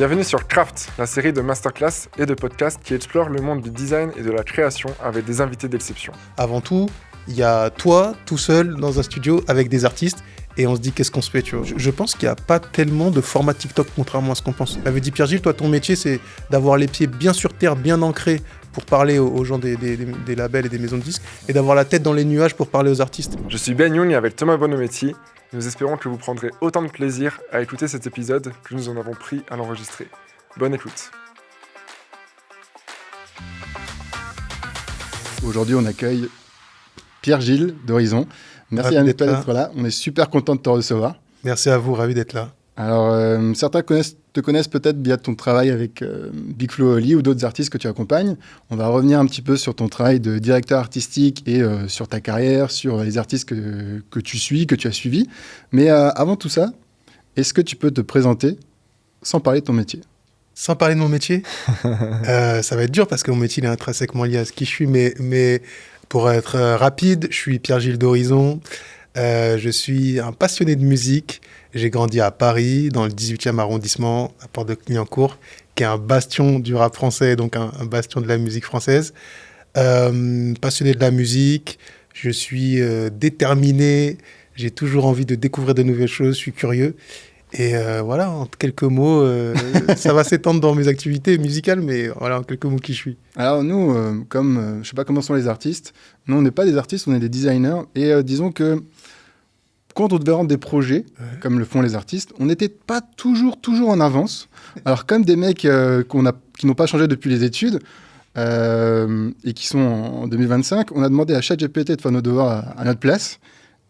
Bienvenue sur Craft, la série de masterclass et de podcasts qui explore le monde du design et de la création avec des invités d'exception. Avant tout, il y a toi, tout seul, dans un studio avec des artistes, et on se dit qu'est-ce qu'on se fait, tu vois. Je pense qu'il n'y a pas tellement de format TikTok, contrairement à ce qu'on pense. M'avait dit Pierre-Gilles, toi, ton métier, c'est d'avoir les pieds bien sur terre, bien ancrés, pour parler aux gens des labels et des maisons de disques, et d'avoir la tête dans les nuages pour parler aux artistes. Je suis Ben Young avec Thomas Bonometti. Nous espérons que vous prendrez autant de plaisir à écouter cet épisode que nous en avons pris à l'enregistrer. Bonne écoute. Aujourd'hui, on accueille Pierre-Gilles d'Horizon. Merci d'être là. On est super content de te recevoir. Merci à vous, ravi d'être là. Alors, certains te connaissent peut-être via ton travail avec Big Flo et Oli ou d'autres artistes que tu accompagnes. On va revenir un petit peu sur ton travail de directeur artistique et sur ta carrière, sur les artistes que tu suis, que tu as suivis. Mais avant tout ça, est-ce que tu peux te présenter sans parler de ton métier ? Sans parler de mon métier, ça va être dur parce que mon métier est intrinsèquement lié à ce qui je suis. Mais pour être rapide, je suis Pierre-Gilles d'Horizon. Je suis un passionné de musique. J'ai grandi à Paris, dans le 18e arrondissement, à Porte de Clignancourt, qui est un bastion du rap français, donc un bastion de la musique française. Passionné de la musique, je suis déterminé, j'ai toujours envie de découvrir de nouvelles choses, je suis curieux. Et voilà, en quelques mots, ça va s'étendre dans mes activités musicales, mais voilà, en quelques mots qui je suis. Alors nous, je ne sais pas comment sont les artistes, nous on n'est pas des artistes, on est des designers, et disons que quand on devait rendre des projets, comme le font les artistes, on n'était pas toujours en avance. Alors comme des mecs qui n'ont pas changé depuis les études, et qui sont en 2025, on a demandé à ChatGPT de faire nos devoirs à notre place.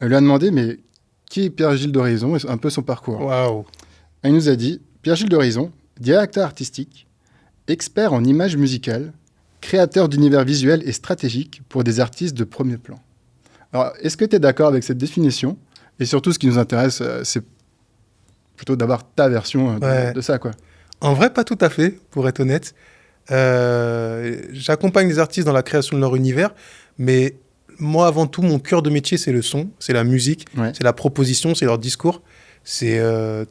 On lui a demandé, mais qui est Pierre-Gilles d'Horizon et un peu son parcours. Waouh. Il nous a dit, Pierre-Gilles d'Horizon, directeur artistique, expert en images musicales, créateur d'univers visuels et stratégiques pour des artistes de premier plan. Alors, est-ce que tu es d'accord avec cette définition ? Et surtout, ce qui nous intéresse, c'est plutôt d'avoir ta version de ça, quoi. En vrai, pas tout à fait, pour être honnête. J'accompagne les artistes dans la création de leur univers, mais moi, avant tout, mon cœur de métier, c'est le son, c'est la musique, c'est la proposition, c'est leur discours, c'est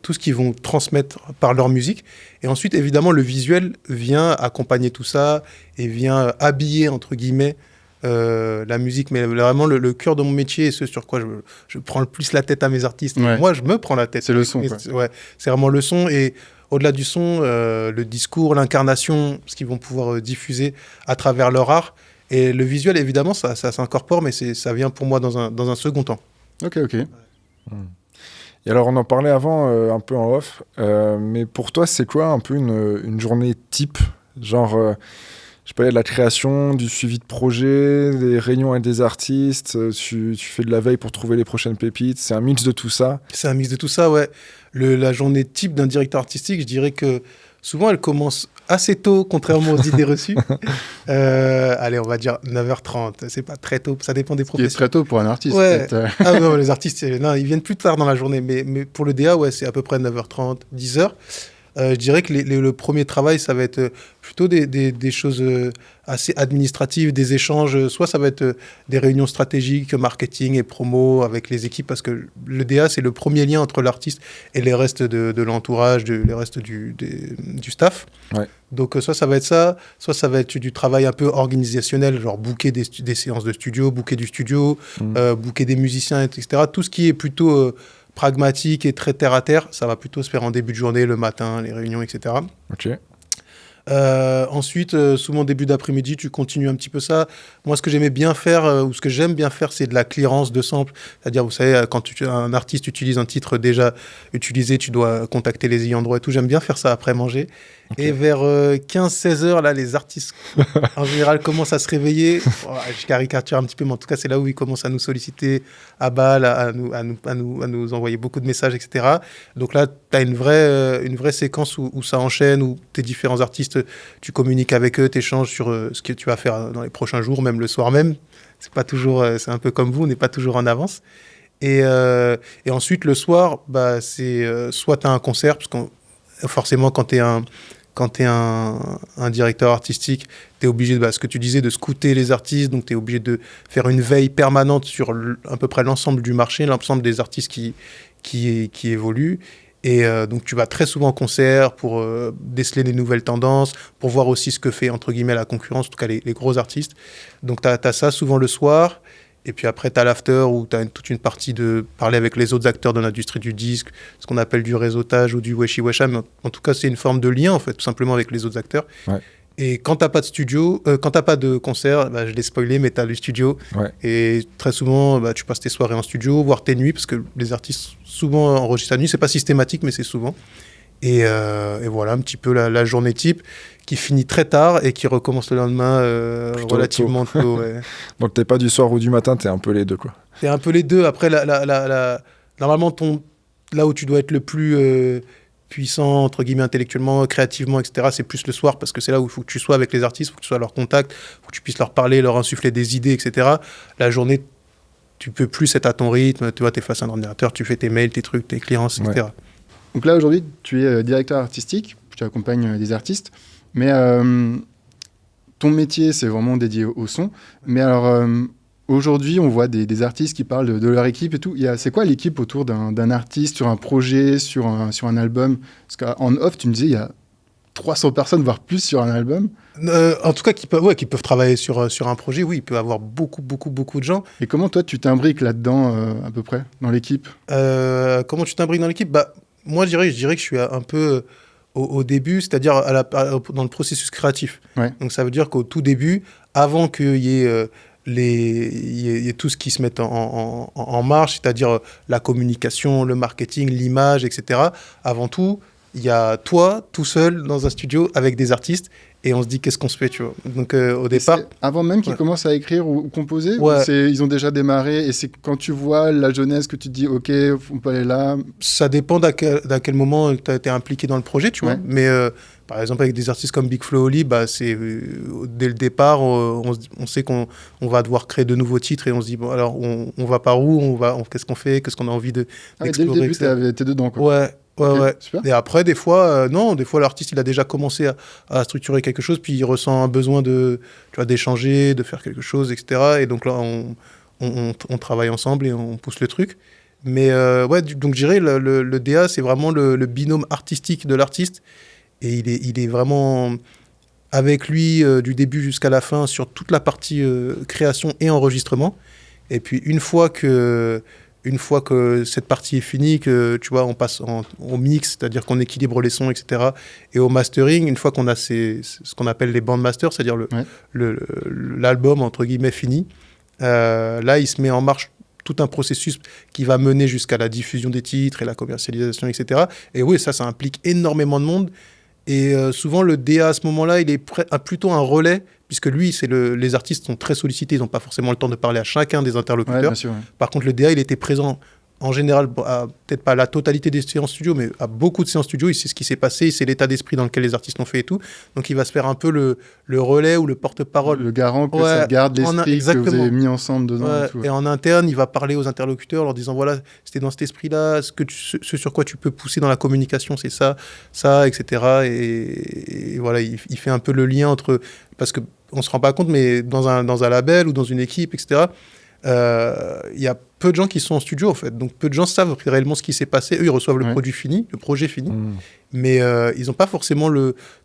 tout ce qu'ils vont transmettre par leur musique. Et ensuite, évidemment, le visuel vient accompagner tout ça et vient habiller, entre guillemets, la musique. Mais vraiment, le cœur de mon métier et ce sur quoi je prends le plus la tête à mes artistes. Moi, je me prends la tête. C'est le son, quoi. C'est vraiment le son. Et au-delà du son, le discours, l'incarnation, ce qu'ils vont pouvoir diffuser à travers leur art. Et le visuel, évidemment, ça s'incorpore, mais ça vient pour moi dans un second temps. Ok. Et alors, on en parlait avant, un peu en off, mais pour toi, c'est quoi un peu une journée type ? Genre, je parlais de la création, du suivi de projet, des réunions avec des artistes, tu fais de la veille pour trouver les prochaines pépites, c'est un mix de tout ça ? C'est un mix de tout ça, ouais. La journée type d'un directeur artistique, je dirais que souvent, elle commence assez tôt, contrairement aux idées reçues. Allez, on va dire 9h30. C'est pas très tôt, ça dépend des professions. Ce qui est très tôt pour un artiste. Ouais. Ah non, les artistes, ils viennent plus tard dans la journée. Mais pour le DA, ouais, c'est à peu près 9h30, 10h. Je dirais que le premier travail, ça va être plutôt des choses assez administratives, des échanges. Soit ça va être des réunions stratégiques, marketing et promo avec les équipes, parce que le DA, c'est le premier lien entre l'artiste et les restes de l'entourage, les restes du staff. Ouais. Donc, soit ça va être ça, soit ça va être du travail un peu organisationnel, genre booker des séances de studio, booker du studio, booker des musiciens, etc. Tout ce qui est plutôt pragmatique et très terre à terre, ça va plutôt se faire en début de journée, le matin, les réunions, etc. Ok. Ensuite, souvent début d'après-midi, tu continues un petit peu ça. Moi, ce que j'aimais bien faire, ou ce que j'aime bien faire, c'est de la clearance de samples. C'est-à-dire, vous savez, quand un artiste utilise un titre déjà utilisé, tu dois contacter les ayants droit et tout. J'aime bien faire ça après manger. Okay. Et vers 15-16 heures, là, les artistes, en général, commencent à se réveiller. Je caricature un petit peu, mais en tout cas, c'est là où ils commencent à nous solliciter à balle, à nous envoyer beaucoup de messages, etc. Donc là, tu as une vraie séquence où ça enchaîne, où tes différents artistes, tu communiques avec eux, tu échanges sur ce que tu vas faire dans les prochains jours, même le soir même. C'est pas toujours, c'est un peu comme vous, on n'est pas toujours en avance. Et ensuite, le soir, c'est soit tu as un concert, parce que forcément, quand tu es un directeur artistique, tu es obligé, ce que tu disais, de scouter les artistes, donc tu es obligé de faire une veille permanente sur à peu près l'ensemble du marché, l'ensemble des artistes qui évoluent. Et donc, tu vas très souvent en concert pour déceler des nouvelles tendances, pour voir aussi ce que fait, entre guillemets, la concurrence, en tout cas les gros artistes. Donc, tu as ça souvent le soir. Et puis après, tu as l'after où tu as toute une partie de parler avec les autres acteurs de l'industrie du disque, ce qu'on appelle du réseautage ou du weshi-wesha. Mais en tout cas, c'est une forme de lien, en fait, tout simplement avec les autres acteurs. Ouais. Et quand t'as pas de studio, quand t'as pas de concert, bah, je l'ai spoilé, mais t'as le studio. Ouais. Et très souvent, bah, tu passes tes soirées en studio, voire tes nuits, parce que les artistes souvent enregistrent la nuit. C'est pas systématique, mais c'est souvent. Et voilà un petit peu la journée type qui finit très tard et qui recommence le lendemain relativement tôt. Ouais. Donc t'es pas du soir ou du matin, t'es un peu les deux, quoi. T'es un peu les deux. Après, normalement, là où tu dois être le plus puissant, entre guillemets, intellectuellement, créativement, etc., c'est plus le soir, parce que c'est là où il faut que tu sois avec les artistes, il faut que tu sois à leur contact, il faut que tu puisses leur parler, leur insuffler des idées, etc. La journée, tu peux plus être à ton rythme, tu vois, t'es face à un ordinateur, tu fais tes mails, tes trucs, tes clients, etc. Ouais. Donc là, aujourd'hui, tu es directeur artistique, tu accompagnes des artistes, mais ton métier, c'est vraiment dédié au son. Mais alors, aujourd'hui, on voit des artistes qui parlent de leur équipe et tout. C'est quoi l'équipe autour d'un artiste, sur un projet, sur un album? Parce qu'en off, tu me disais, il y a 300 personnes, voire plus sur un album. En tout cas, qui peuvent travailler sur un projet, oui, il peut y avoir beaucoup de gens. Et comment toi, tu t'imbriques là-dedans, à peu près, dans l'équipe? Comment tu t'imbriques dans l'équipe? Bah, moi, je dirais que je suis un peu au début, c'est-à-dire dans le processus créatif. Ouais. Donc, ça veut dire qu'au tout début, avant qu'il y ait il y ait tout ce qui se mette en marche, c'est-à-dire la communication, le marketing, l'image, etc. Avant tout, il y a toi, tout seul, dans un studio, avec des artistes, et on se dit qu'est-ce qu'on se fait, tu vois. Donc, au départ... Avant même qu'ils Ouais. commencent à écrire ou composer, Ouais. ils ont déjà démarré, et c'est quand tu vois la jeunesse que tu te dis, OK, on peut aller là. Ça dépend d'à quel moment tu as été impliqué dans le projet, tu vois. Ouais. Mais par exemple, avec des artistes comme Big Flo Oli, bah, dès le départ, on sait qu'on va devoir créer de nouveaux titres et on se dit, bon, alors on va par où, qu'est-ce qu'on fait, qu'est-ce qu'on a envie Dès le d'explorer, début, etc. t'es dedans, quoi. Ouais. Ok, Ouais. super. Et après, des fois, non, des fois, l'artiste, il a déjà commencé à structurer quelque chose, puis il ressent un besoin d'échanger, de faire quelque chose, etc. Et donc là, on travaille ensemble et on pousse le truc. Mais ouais, donc je dirais, le DA, c'est vraiment le binôme artistique de l'artiste. Et il est vraiment avec lui du début jusqu'à la fin sur toute la partie création et enregistrement. Et puis, une fois que cette partie est finie, que tu vois, on passe au mix, c'est-à-dire qu'on équilibre les sons, etc. Et au mastering, une fois qu'on a ce qu'on appelle les bandmasters, c'est-à-dire l'album, entre guillemets, fini, là, il se met en marche tout un processus qui va mener jusqu'à la diffusion des titres et la commercialisation, etc. Et oui, ça implique énormément de monde. Et souvent, le DA, à ce moment-là, il est plutôt un relais, puisque lui, les artistes sont très sollicités, ils n'ont pas forcément le temps de parler à chacun des interlocuteurs. Ouais, bien sûr, ouais. Par contre, le DA, il était présent, en général, peut-être pas à la totalité des séances studio, mais à beaucoup de séances studio, il sait ce qui s'est passé, il sait l'état d'esprit dans lequel les artistes l'ont fait et tout. Donc, il va se faire un peu le relais ou le porte-parole. Le garant que Ouais, ça garde l'esprit que vous exactement. avez mis ensemble dedans. Ouais, Et tout. et en interne, il va parler aux interlocuteurs, leur disant voilà, c'était dans cet esprit-là, ce sur quoi tu peux pousser dans la communication, c'est ça, etc. Et voilà, il fait un peu le lien entre. Parce qu'on se rend pas compte, mais dans un label ou dans une équipe, etc., il y a peu de gens qui sont en studio, en fait. Donc peu de gens savent réellement ce qui s'est passé. Eux, ils reçoivent le produit fini, le projet fini. Mais ils n'ont pas forcément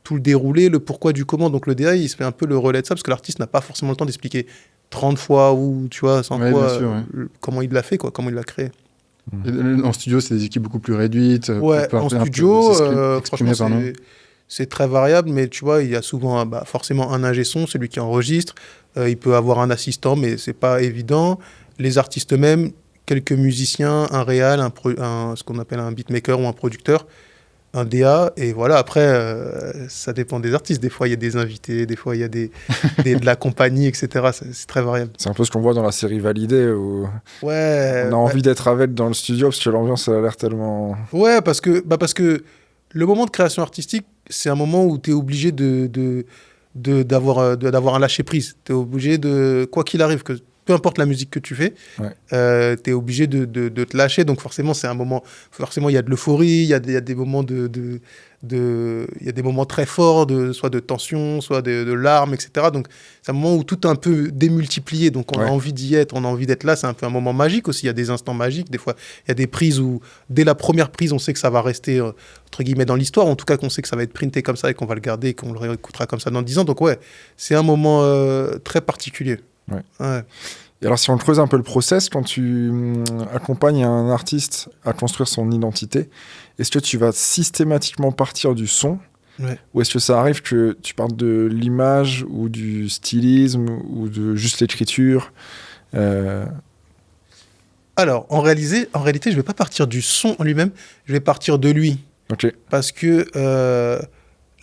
tout le déroulé, le pourquoi du comment. Donc le DA, il se fait un peu le relais de ça, parce que l'artiste n'a pas forcément le temps d'expliquer 30 fois ou, tu vois, 100 fois bien sûr, comment il l'a fait, quoi, comment il l'a créé. Et en studio, c'est des équipes beaucoup plus réduites. Ouais, en studio, franchement, c'est très variable, mais tu vois, il y a souvent forcément un ingé son, celui qui enregistre. Il peut avoir un assistant, mais c'est pas évident. Les artistes eux-mêmes, quelques musiciens, un réal, ce qu'on appelle un beatmaker ou un producteur, un DA, et voilà, après, ça dépend des artistes. Des fois, il y a des invités, des fois, il y a de la compagnie, etc. C'est très variable. C'est un peu ce qu'on voit dans la série Validé, où Ouais, on a envie d'être avec dans le studio, parce que l'ambiance, elle a l'air tellement... Ouais, parce que le moment de création artistique, c'est un moment où tu es obligé d'avoir un lâcher-prise. Tu es obligé de, quoi qu'il arrive, que peu importe la musique que tu fais, Ouais. tu es obligé de te lâcher. Donc forcément, c'est un moment. Forcément, il y a de l'euphorie, il y a des moments il y a des moments très forts, soit de tension, soit de larmes, etc. Donc c'est un moment où tout est un peu démultiplié. Donc on a envie d'y être, on a envie d'être là. C'est un peu un moment magique aussi. Il y a des instants magiques. Des fois, il y a des prises où, dès la première prise, on sait que ça va rester, entre guillemets, dans l'histoire. En tout cas, qu'on sait que ça va être printé comme ça et qu'on va le garder et qu'on le réécoutera comme ça dans 10 ans. Donc ouais, c'est un moment très particulier. Ouais. Et alors, si on creuse un peu le process, quand tu accompagnes un artiste à construire son identité, est-ce que tu vas systématiquement partir du son ou est-ce que ça arrive que tu partes de l'image ou du stylisme ou de juste l'écriture Alors, en réalité, je ne vais pas partir du son en lui-même, je vais partir de lui. Okay. Parce que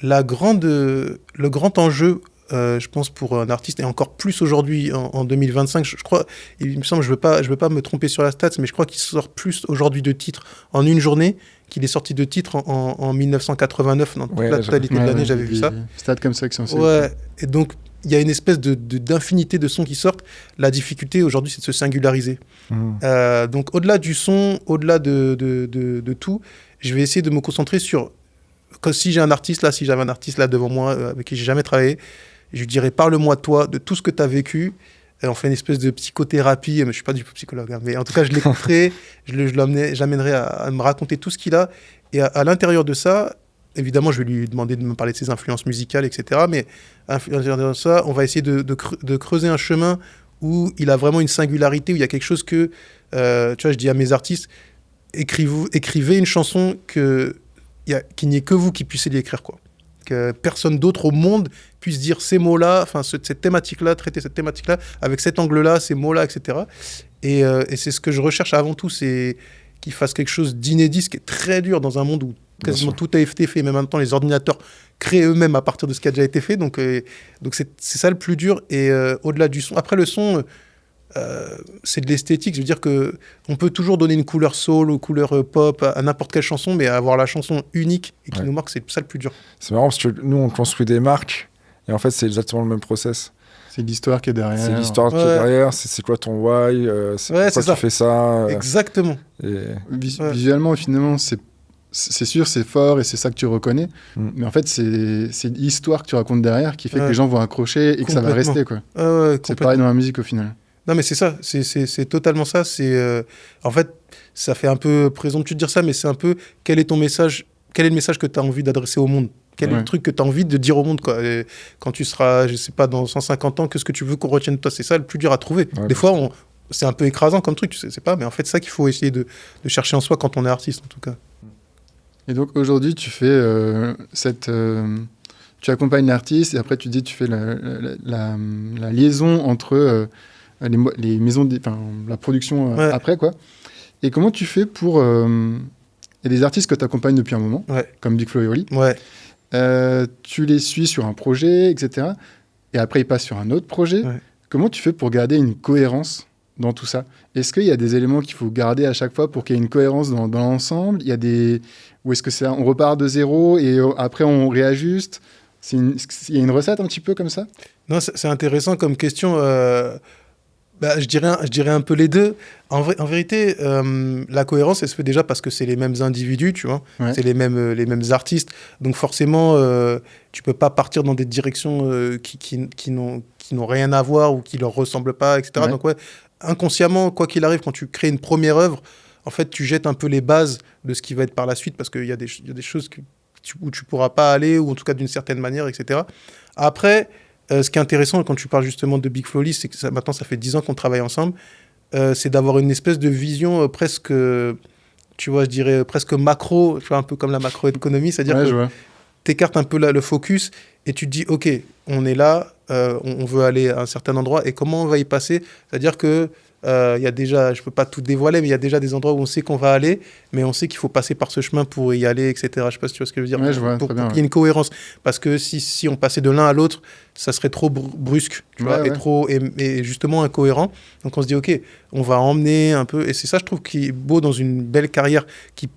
le grand enjeu, je pense, pour un artiste, et encore plus aujourd'hui, en 2025, je crois, il me semble, je veux pas me tromper sur la stat, mais je crois qu'il sort plus aujourd'hui de titres en une journée qu'il est sorti de titres en 1989, dans toute la totalité de l'année, j'avais vu ça. Stats comme ça qui sont et donc, il y a une espèce d'infinité de sons qui sortent. La difficulté aujourd'hui, c'est de se singulariser. Donc, au-delà du son, au-delà de tout, je vais essayer de me concentrer sur... Si j'avais un artiste là devant moi, avec qui j'ai jamais travaillé, je lui dirais, parle-moi de toi, de tout ce que tu as vécu. Et on fait une espèce de psychothérapie, mais je ne suis pas du tout psychologue, hein, mais en tout cas, je l'écouterai, j'amènerai à me raconter tout ce qu'il a. Et à l'intérieur de ça, évidemment, je vais lui demander de me parler de ses influences musicales, etc. Mais à l'intérieur de ça, on va essayer de creuser un chemin où il a vraiment une singularité, où il y a quelque chose que... tu vois, je dis à mes artistes, écrivez une chanson qu'il n'y ait que vous qui puissiez l'écrire, quoi. Que personne d'autre au monde puisse dire ces mots-là, enfin cette thématique-là, traiter cette thématique-là, avec cet angle-là, ces mots-là, etc. Et c'est ce que je recherche avant tout, c'est qu'il fasse quelque chose d'inédit, ce qui est très dur dans un monde où quasiment tout a été fait, même en même temps les ordinateurs créent eux-mêmes à partir de ce qui a déjà été fait, donc c'est ça le plus dur. Et au-delà du son, après le son... c'est de l'esthétique, je veux dire que on peut toujours donner une couleur soul ou couleur pop à n'importe quelle chanson, mais avoir la chanson unique et qui nous marque, c'est ça le plus dur. C'est marrant parce que nous, on construit des marques et en fait, c'est exactement le même process. C'est l'histoire qui est derrière. C'est l'histoire qui est derrière, c'est quoi ton why, pourquoi tu fais ça. Exactement. Visuellement, finalement, c'est sûr, c'est fort et c'est ça que tu reconnais. Mais en fait, c'est l'histoire que tu racontes derrière qui fait que les gens vont accrocher et que ça va rester, quoi. C'est pareil dans la musique au final. Non, mais c'est ça, c'est totalement ça. En fait, ça fait un peu présomptueux de dire ça, mais c'est un peu quel est le message que tu as envie d'adresser au monde? Quel est le truc que tu as envie de dire au monde, quoi? Et quand tu seras, je sais pas, dans 150 ans, qu'est-ce que tu veux qu'on retienne de toi? C'est ça le plus dur à trouver. Des fois, c'est un peu écrasant comme truc, tu sais pas, mais en fait, c'est ça qu'il faut essayer de chercher en soi quand on est artiste, en tout cas. Et donc, aujourd'hui, tu fais tu accompagnes l'artiste et après, tu fais la liaison entre... les maisons, la production après, quoi. Et comment tu fais pour... Il y a des artistes que tu accompagnes depuis un moment, comme Big Flo et Oli. Tu les suis sur un projet, etc. Et après, ils passent sur un autre projet. Comment tu fais pour garder une cohérence dans tout ça? Est-ce qu'il y a des éléments qu'il faut garder à chaque fois pour qu'il y ait une cohérence dans l'ensemble? Ou est-ce que on repart de zéro et après, on réajuste? Il y a une recette un petit peu comme ça? Non, c'est intéressant comme question. Je dirais un peu les deux. En vérité, la cohérence, elle se fait déjà parce que c'est les mêmes individus, tu vois. C'est les mêmes artistes. Donc forcément, tu peux pas partir dans des directions qui n'ont rien à voir ou qui leur ressemblent pas, etc. Donc inconsciemment, quoi qu'il arrive, quand tu crées une première œuvre, en fait, tu jettes un peu les bases de ce qui va être par la suite parce qu'il y a des choses où tu pourras pas aller, ou en tout cas d'une certaine manière, etc. Après... ce qui est intéressant quand tu parles justement de Big Flo et Oli, c'est que maintenant ça fait 10 ans qu'on travaille ensemble, c'est d'avoir une espèce de vision presque, tu vois, je dirais presque macro, tu vois, un peu comme la macroéconomie, c'est-à-dire que tu écartes un peu le focus et tu te dis, ok, on est là, on veut aller à un certain endroit et comment on va y passer, c'est-à-dire que y a déjà, je ne peux pas tout dévoiler, mais il y a déjà des endroits où on sait qu'on va aller, mais on sait qu'il faut passer par ce chemin pour y aller, etc. Je ne sais pas si tu vois ce que je veux dire. Pour qu'il y ait une cohérence. Parce que si on passait de l'un à l'autre, ça serait trop brusque, tu vois, et justement incohérent. Donc on se dit, ok, on va emmener un peu. Et c'est ça, je trouve, qui est beau dans une belle carrière qui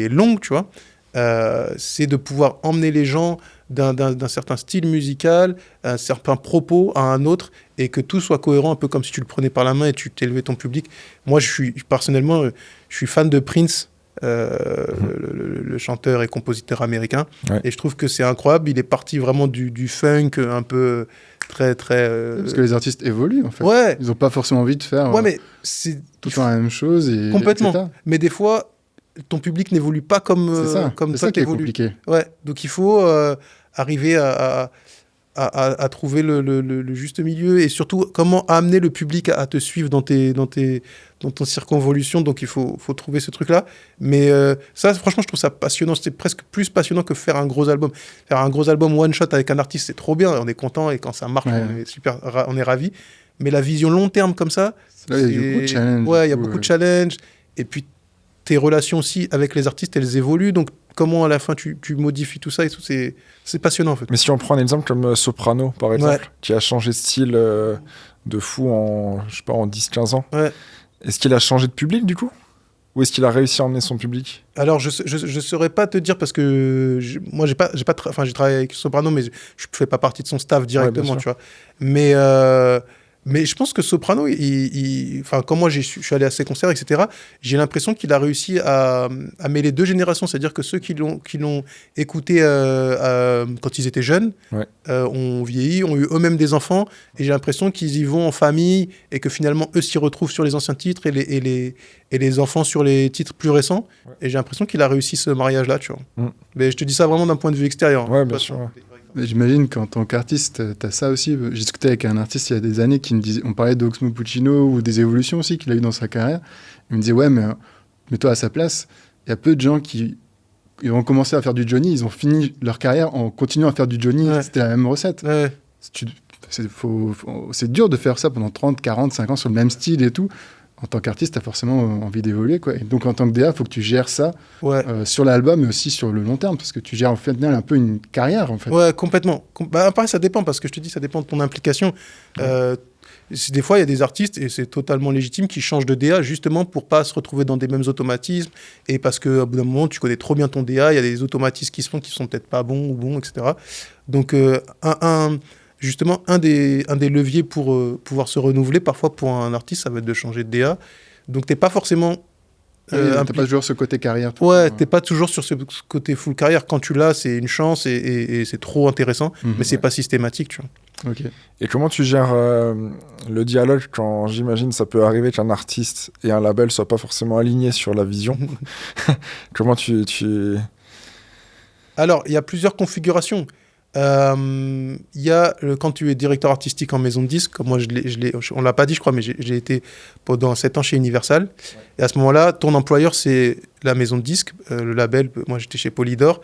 est longue, tu vois. c'est de pouvoir emmener les gens d'un certain style musical, un certain propos à un autre, et que tout soit cohérent, un peu comme si tu le prenais par la main et tu t'élevais ton public. Moi, personnellement, je suis fan de Prince, le chanteur et compositeur américain, Ouais. et je trouve que c'est incroyable. Il est parti vraiment du funk, un peu très, très... Parce que les artistes évoluent, en fait. Ouais, Ils n'ont pas forcément envie de faire ouais, mais c'est... tout le temps la même chose. Et, Complètement. etc. Mais des fois, ton public n'évolue pas comme, C'est ça, comme c'est toi ça qui est t'évolues. compliqué. Ouais, donc il faut arriver à trouver le juste milieu et surtout comment amener le public à te suivre dans ton circonvolution. Donc il faut trouver ce truc-là. Mais ça, franchement, je trouve ça passionnant. C'est presque plus passionnant que faire un gros album. Faire un gros album one-shot avec un artiste, c'est trop bien. On est content et quand ça marche, Ouais. on est super, on est ravis. Mais la vision long terme comme ça, Là, il y a beaucoup de challenges. ouais, il y a beaucoup de challenges. Et puis tes relations aussi avec les artistes, elles évoluent. Donc comment à la fin tu modifies tout ça et tout, c'est passionnant en fait. Mais si on prend un exemple comme Soprano, par exemple, Ouais. qui a changé de style de fou en, je sais pas, en 10-15 ans, Ouais. est-ce qu'il a changé de public du coup? Ou est-ce qu'il a réussi à emmener son public? Alors je saurais pas te dire parce que moi j'ai travaillé avec Soprano, mais je fais pas partie de son staff directement, Ouais, bien tu vois. Mais je pense que Soprano, enfin, quand moi je suis allé à ses concerts, etc., j'ai l'impression qu'il a réussi à mêler deux générations. C'est-à-dire que ceux qui l'ont écouté quand ils étaient jeunes Ouais. ont vieilli, ont eu eux-mêmes des enfants, et j'ai l'impression qu'ils y vont en famille, et que finalement, eux s'y retrouvent sur les anciens titres, et les enfants sur les titres plus récents. Ouais. Et j'ai l'impression qu'il a réussi ce mariage-là, tu vois. Mm. Mais je te dis ça vraiment d'un point de vue extérieur. Ouais, bien sûr, ouais. Mais j'imagine qu'en tant qu'artiste, tu as ça aussi. J'ai discuté avec un artiste il y a des années qui me disait, on parlait d'Oxmo Puccino ou des évolutions aussi qu'il a eu dans sa carrière. Il me disait, ouais, mais mets-toi à sa place. Il y a peu de gens qui ils ont commencé à faire du Johnny, ils ont fini leur carrière en continuant à faire du Johnny. Ouais. C'était la même recette. Ouais. C'est dur de faire ça pendant 30, 40, 50 sur le même style et tout. En tant qu'artiste, tu as forcément envie d'évoluer, quoi. Et donc, en tant que DA, il faut que tu gères ça Ouais. sur l'album, mais aussi sur le long terme, parce que tu gères en fait un peu une carrière, en fait. Ouais, complètement. Après, ça dépend, parce que je te dis, ça dépend de ton implication. Des fois, il y a des artistes, et c'est totalement légitime, qui changent de DA justement pour pas se retrouver dans des mêmes automatismes, et parce qu'au bout d'un moment, tu connais trop bien ton DA, il y a des automatismes qui se font qui sont peut-être pas bons ou bons, etc. Donc, justement, un des leviers pour pouvoir se renouveler, parfois pour un artiste, ça va être de changer de DA. Donc, t'es pas forcément... T'as pas toujours ce côté carrière. Ouais, t'es pas toujours sur ce côté full carrière. Quand tu l'as, c'est une chance et c'est trop intéressant, mais c'est pas systématique, tu vois. Ok. Et comment tu gères le dialogue quand, j'imagine, ça peut arriver qu'un artiste et un label soient pas forcément alignés sur la vision? Comment tu... Alors, il y a plusieurs configurations. Il y a quand tu es directeur artistique en maison de disques, comme moi on l'a pas dit je crois, mais j'ai été pendant 7 ans chez Universal, et à ce moment-là ton employeur c'est la maison de disques, le label, moi j'étais chez Polydor,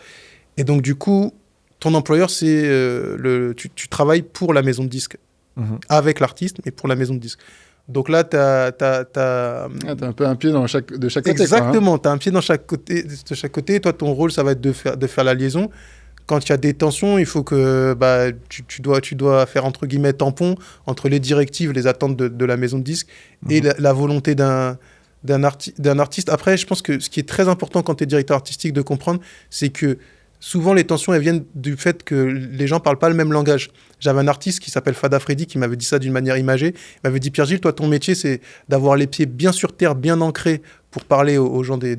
et donc du coup ton employeur c'est tu travailles pour la maison de disques, avec l'artiste mais pour la maison de disques. Donc là, t'as un peu un pied de chaque côté. Exactement, tu as un pied de chaque côté. Toi, ton rôle, ça va être de faire la liaison. Quand il y a des tensions, il faut que tu dois faire, entre guillemets, tampon entre les directives, les attentes de la maison de disques et la volonté d'un artiste. Après, je pense que ce qui est très important quand tu es directeur artistique de comprendre, c'est que souvent, les tensions, elles viennent du fait que les gens ne parlent pas le même langage. J'avais un artiste qui s'appelle Fada Freddy qui m'avait dit ça d'une manière imagée. Il m'avait dit, Pierre-Gilles, toi, ton métier, c'est d'avoir les pieds bien sur terre, bien ancrés pour parler aux gens des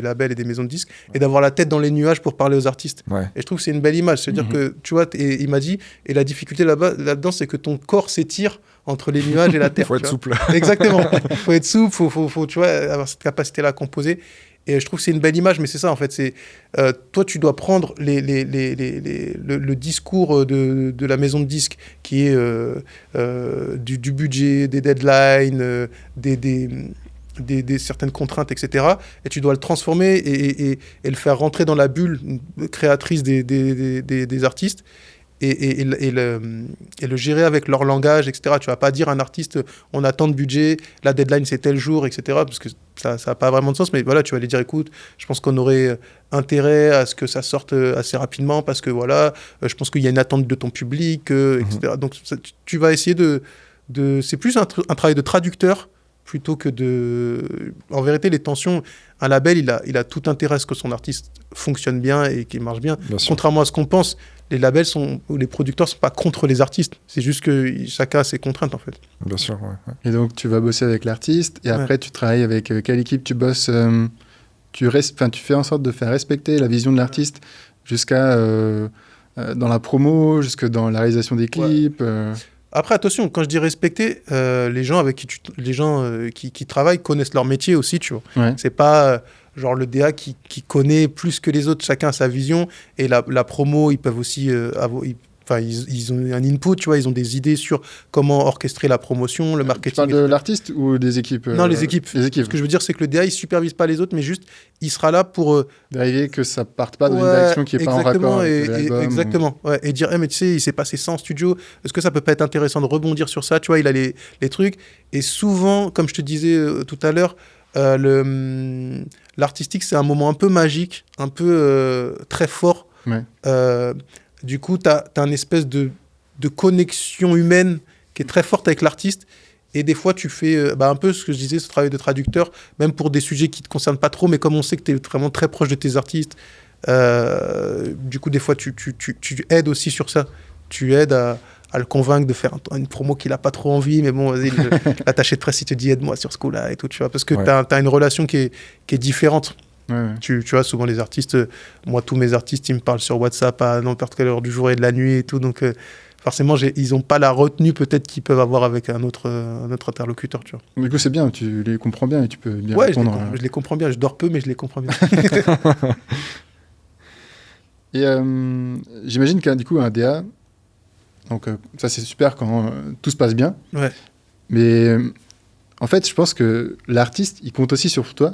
labels et des maisons de disques, et d'avoir la tête dans les nuages pour parler aux artistes. Ouais. Et je trouve que c'est une belle image. C'est-à-dire que, tu vois, il m'a dit, et la difficulté là-dedans, c'est que ton corps s'étire entre les nuages et la terre. Faut être souple. Exactement. Faut être souple, faut tu vois, avoir cette capacité-là à composer. Et je trouve que c'est une belle image, mais c'est ça, en fait. C'est, toi, tu dois prendre le discours de la maison de disques, qui est du budget, des deadlines, des certaines contraintes, etc. Et tu dois le transformer et le faire rentrer dans la bulle créatrice des artistes. Et le gérer avec leur langage, etc. Tu vas pas dire à un artiste, on a tant de budget, la deadline c'est tel jour, etc. Parce que ça n'a pas vraiment de sens. Mais voilà, tu vas lui dire, écoute, je pense qu'on aurait intérêt à ce que ça sorte assez rapidement parce que voilà, je pense qu'il y a une attente de ton public, etc. Donc tu vas essayer c'est plus un travail de traducteur plutôt que de... En vérité, les tensions, un label, il a tout intérêt à ce que son artiste fonctionne bien et qu'il marche bien. Bien sûr. Contrairement à ce qu'on pense, les labels ou les producteurs sont pas contre les artistes. C'est juste que chacun a ses contraintes, en fait. Bien sûr, ouais. Et donc, tu vas bosser avec l'artiste, et Ouais. après, tu travailles avec quelle équipe tu bosses tu fais en sorte de faire respecter la vision de l'artiste jusqu'à dans la promo, jusque dans la réalisation des clips. Après, attention, quand je dis respecter, les gens avec qui travaillent connaissent leur métier aussi, tu vois. Ouais. C'est pas genre le DA qui connaît plus que les autres, chacun a sa vision, et la promo, ils peuvent aussi ils ont un input, tu vois, ils ont des idées sur comment orchestrer la promotion, le Tu marketing. parles de l'artiste ou des équipes Non, les équipes. Les équipes. Ce que je veux dire, c'est que le DA, il supervise pas les autres, mais juste, il sera là pour... Vérifier que ça parte pas dans une Ouais, direction qui est pas en exactement, rapport avec l'album. exactement. Ouais, et dire, mais tu sais, il s'est passé ça en studio, est-ce que ça peut pas être intéressant de rebondir sur ça? Tu vois, il a les trucs. Et souvent, comme je te disais tout à l'heure, l'artistique, c'est un moment un peu magique, un peu très fort. Ouais. Du coup, tu as une espèce de connexion humaine qui est très forte avec l'artiste. Et des fois, tu fais un peu ce que je disais, ce travail de traducteur, même pour des sujets qui ne te concernent pas trop, mais comme on sait que tu es vraiment très proche de tes artistes, du coup, des fois, tu aides aussi sur ça. Tu aides à le convaincre de faire une promo qu'il n'a pas trop envie, mais bon, vas-y, l'attaché de presse, il te dit aide-moi sur ce coup-là et tout, tu vois, parce que Ouais. tu as une relation qui est différente. Ouais. Tu vois, souvent les artistes, moi, tous mes artistes, ils me parlent sur WhatsApp à n'importe quelle heure du jour et de la nuit et tout, donc forcément, ils n'ont pas la retenue peut-être qu'ils peuvent avoir avec un autre interlocuteur, tu vois. Du coup, c'est bien, tu les comprends bien et tu peux bien Ouais, répondre. je les comprends bien, je dors peu, mais je les comprends bien. Et j'imagine qu'un du coup, un DA, donc ça c'est super quand tout se passe bien. Ouais. Mais en fait, je pense que l'artiste, il compte aussi sur toi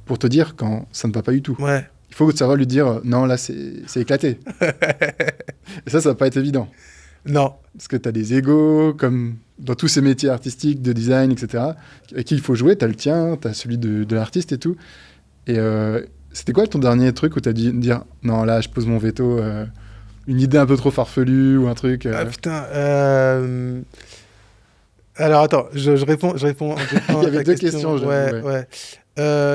pour te dire quand ça ne va pas du tout. Ouais. Il faut savoir lui dire non, là c'est éclaté. Et ça va pas être évident. Non. Parce que tu as des égos, comme dans tous ces métiers artistiques, de design, etc., avec qui il faut jouer. Tu as le tien, tu as celui de l'artiste et tout. Et c'était quoi ton dernier truc où tu as dû dire non, là je pose mon veto, une idée un peu trop farfelue ou un truc Ah putain. Alors attends, je réponds. Il y avait deux questions, j'avoue, Ouais.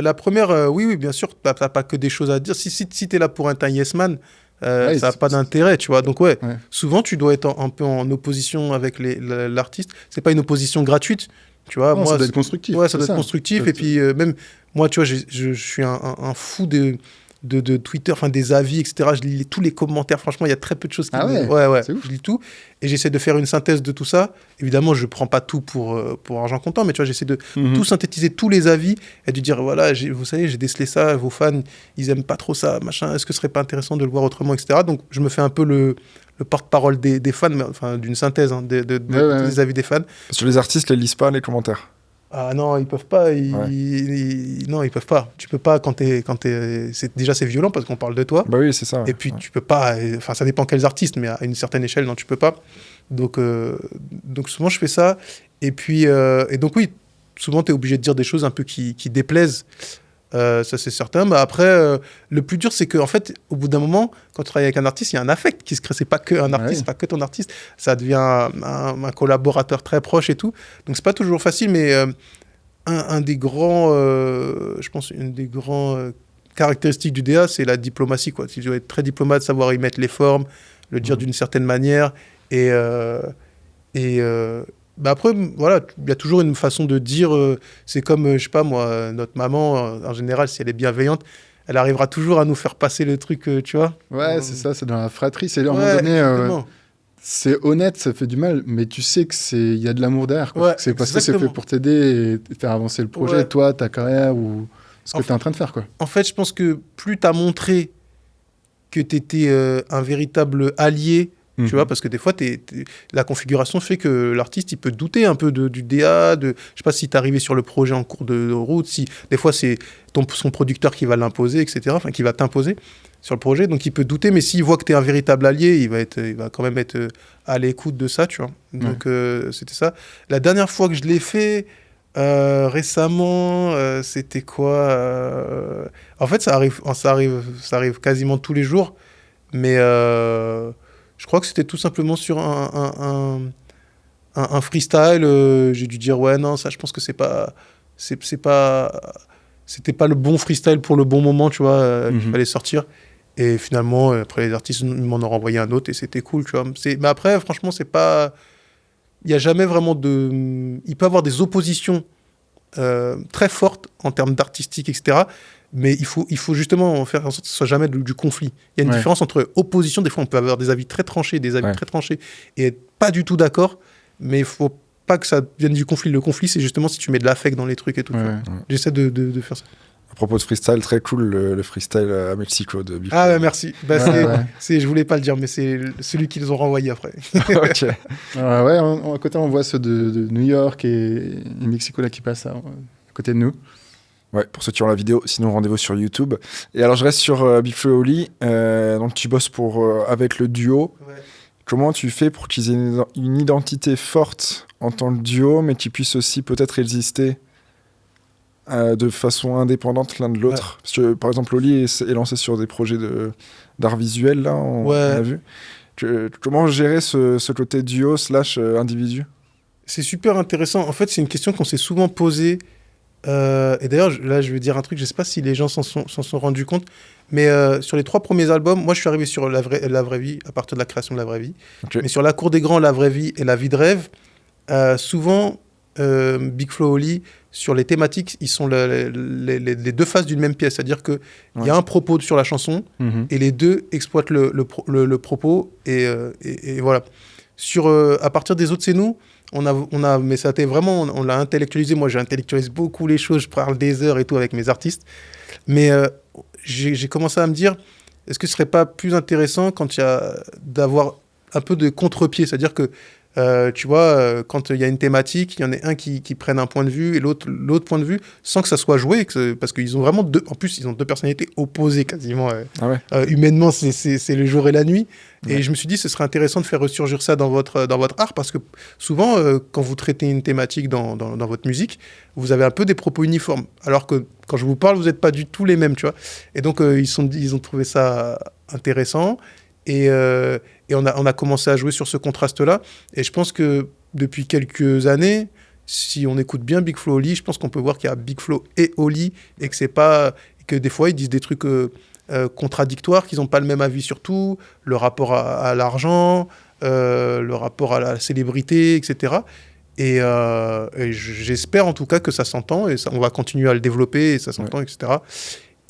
La première, oui, bien sûr, t'as pas que des choses à dire. Si t'es là pour un yes man, Ouais, ça n'a pas d'intérêt, tu vois. Donc ouais, Ouais. souvent tu dois être un peu en opposition avec l'artiste. C'est pas une opposition gratuite, tu vois. Non, Moi, ça doit être constructif. ouais, ça doit c'est être constructif. Et puis même moi, tu vois, je suis un fou de Twitter, enfin des avis, etc. Je lis tous les commentaires. Franchement, il y a très peu de choses qui Ah ouais, ouais, c'est ouf. je lis tout et j'essaie de faire une synthèse de tout ça. Évidemment, je prends pas tout pour argent comptant, mais tu vois, j'essaie de Mhm. tout synthétiser, tous les avis et de dire voilà, vous savez, j'ai décelé ça, vos fans, ils aiment pas trop ça, machin. Est-ce que ce serait pas intéressant de le voir autrement, etc. Donc, je me fais un peu le porte-parole des fans, mais, enfin d'une synthèse Ouais. des avis des fans. Parce que les artistes les lisent pas les commentaires. Ah non, ils peuvent pas. Ouais. Non, ils peuvent pas. Tu peux pas déjà c'est violent parce qu'on parle de toi. Bah oui, c'est ça. Et puis Ouais. tu peux pas. Enfin, ça dépend quels artistes, mais à une certaine échelle, non, tu peux pas. Donc souvent je fais ça. Et puis et donc oui, souvent tu es obligé de dire des choses un peu qui déplaisent. Ça c'est certain. Mais après, le plus dur, c'est que en fait, au bout d'un moment, quand tu travailles avec un artiste, il y a un affect qui se crée. C'est pas que un artiste, Ouais. pas que ton artiste. Ça devient un collaborateur très proche et tout. Donc c'est pas toujours facile, mais un des grands, je pense, une des grands caractéristiques du DA, c'est la diplomatie, quoi. Tu dois être très diplomate, savoir y mettre les formes, le dire d'une certaine manière. Et après, voilà, il y a toujours une façon de dire. C'est comme, je sais pas moi, notre maman, en général, si elle est bienveillante, elle arrivera toujours à nous faire passer le truc, tu vois. Ouais, c'est ça, c'est dans la fratrie. C'est à un moment Ouais, donné, exactement. c'est honnête, ça fait du mal, mais tu sais que il y a de l'amour derrière. Quoi. Ouais, c'est parce que c'est exactement. fait pour t'aider et faire avancer le projet, Ouais. toi, ta carrière ou ce que En tu es en train de faire. Quoi. En fait, je pense que plus tu as montré que tu étais un véritable allié, Mhm. tu vois, parce que des fois, la configuration fait que l'artiste, il peut douter un peu du DA, je sais pas si tu es arrivé sur le projet en cours de route, si des fois, c'est son producteur qui va l'imposer, etc., enfin, qui va t'imposer sur le projet, donc il peut douter, mais s'il voit que tu es un véritable allié, il va quand même être à l'écoute de ça, tu vois. Donc, c'était ça. La dernière fois que je l'ai fait, récemment, c'était quoi En fait, ça arrive quasiment tous les jours, mais je crois que c'était tout simplement sur un freestyle. J'ai dû dire ouais non, ça je pense que c'est pas c'était pas le bon freestyle pour le bon moment, tu vois, qu'il fallait sortir. Et finalement, après, les artistes m'en ont renvoyé un autre et c'était cool, tu vois. Mais après, franchement, c'est pas... Il n'y a jamais vraiment de... Il peut y avoir des oppositions très fortes en termes d'artistique, etc. Mais il faut justement faire en sorte que ce soit jamais du conflit. Il y a une différence entre opposition. Des fois, on peut avoir des avis très tranchés, et être pas du tout d'accord. Mais il faut pas que ça vienne du conflit. Le conflit, c'est justement si tu mets de l'affect dans les trucs et tout. J'essaie de faire ça. À propos de freestyle, très cool le freestyle à Mexico de Big Flo. Ah ouais, merci. Je voulais pas le dire, mais c'est celui qu'ils ont renvoyé après. Ok. À côté, on voit ceux de New York et Mexico là qui passent à côté de nous. Ouais, pour ceux qui ont la vidéo, sinon rendez-vous sur YouTube. Et alors je reste sur Big Flo et Oli. Donc tu bosses avec le duo. Ouais. Comment tu fais pour qu'ils aient une identité forte en tant que duo, mais qu'ils puissent aussi peut-être exister de façon indépendante l'un de l'autre? Parce que par exemple, Oli est lancé sur des projets d'art visuel, là, on a vu. Comment gérer ce côté duo / individu? C'est super intéressant. En fait, c'est une question qu'on s'est souvent posée. Et d'ailleurs, là, je vais dire un truc, je ne sais pas si les gens s'en sont rendus compte, mais sur les 3 premiers albums, moi, je suis arrivé sur la vraie vie, à partir de la création de La Vraie Vie. Okay. Mais sur La Cour des Grands, La Vraie Vie et La Vie de Rêve, souvent, Big Flo et Oli, sur les thématiques, ils sont les 2 faces d'une même pièce. C'est-à-dire qu'il y a un propos sur la chanson, et les deux exploitent le propos, et voilà. À partir des autres, c'est nous. Mais ça a été vraiment, on l'a intellectualisé. Moi, j'ai intellectualisé beaucoup les choses. Je parle des heures et tout avec mes artistes. Mais j'ai commencé à me dire, est-ce que ce serait pas plus intéressant d'avoir un peu de contre-pied? C'est-à-dire que, tu vois, quand il y a une thématique, il y en a un qui prenne un point de vue et l'autre point de vue, sans que ça soit joué, parce qu'ils ont vraiment en plus, ils ont 2 personnalités opposées quasiment. Humainement, c'est le jour et la nuit. Et je me suis dit, ce serait intéressant de faire ressurgir ça dans votre art, parce que souvent, quand vous traitez une thématique dans votre musique, vous avez un peu des propos uniformes. Alors que quand je vous parle, vous n'êtes pas du tout les mêmes, tu vois. Et donc, ils ont trouvé ça intéressant. Et on a commencé à jouer sur ce contraste-là. Et je pense que depuis quelques années, si on écoute bien Big Flo et Oli, je pense qu'on peut voir qu'il y a Big Flo et Oli, et que des fois, ils disent des trucs contradictoires, qu'ils n'ont pas le même avis sur tout, le rapport à l'argent, le rapport à la célébrité, etc. Et j'espère en tout cas que ça s'entend, et on va continuer à le développer, et ça s'entend, etc.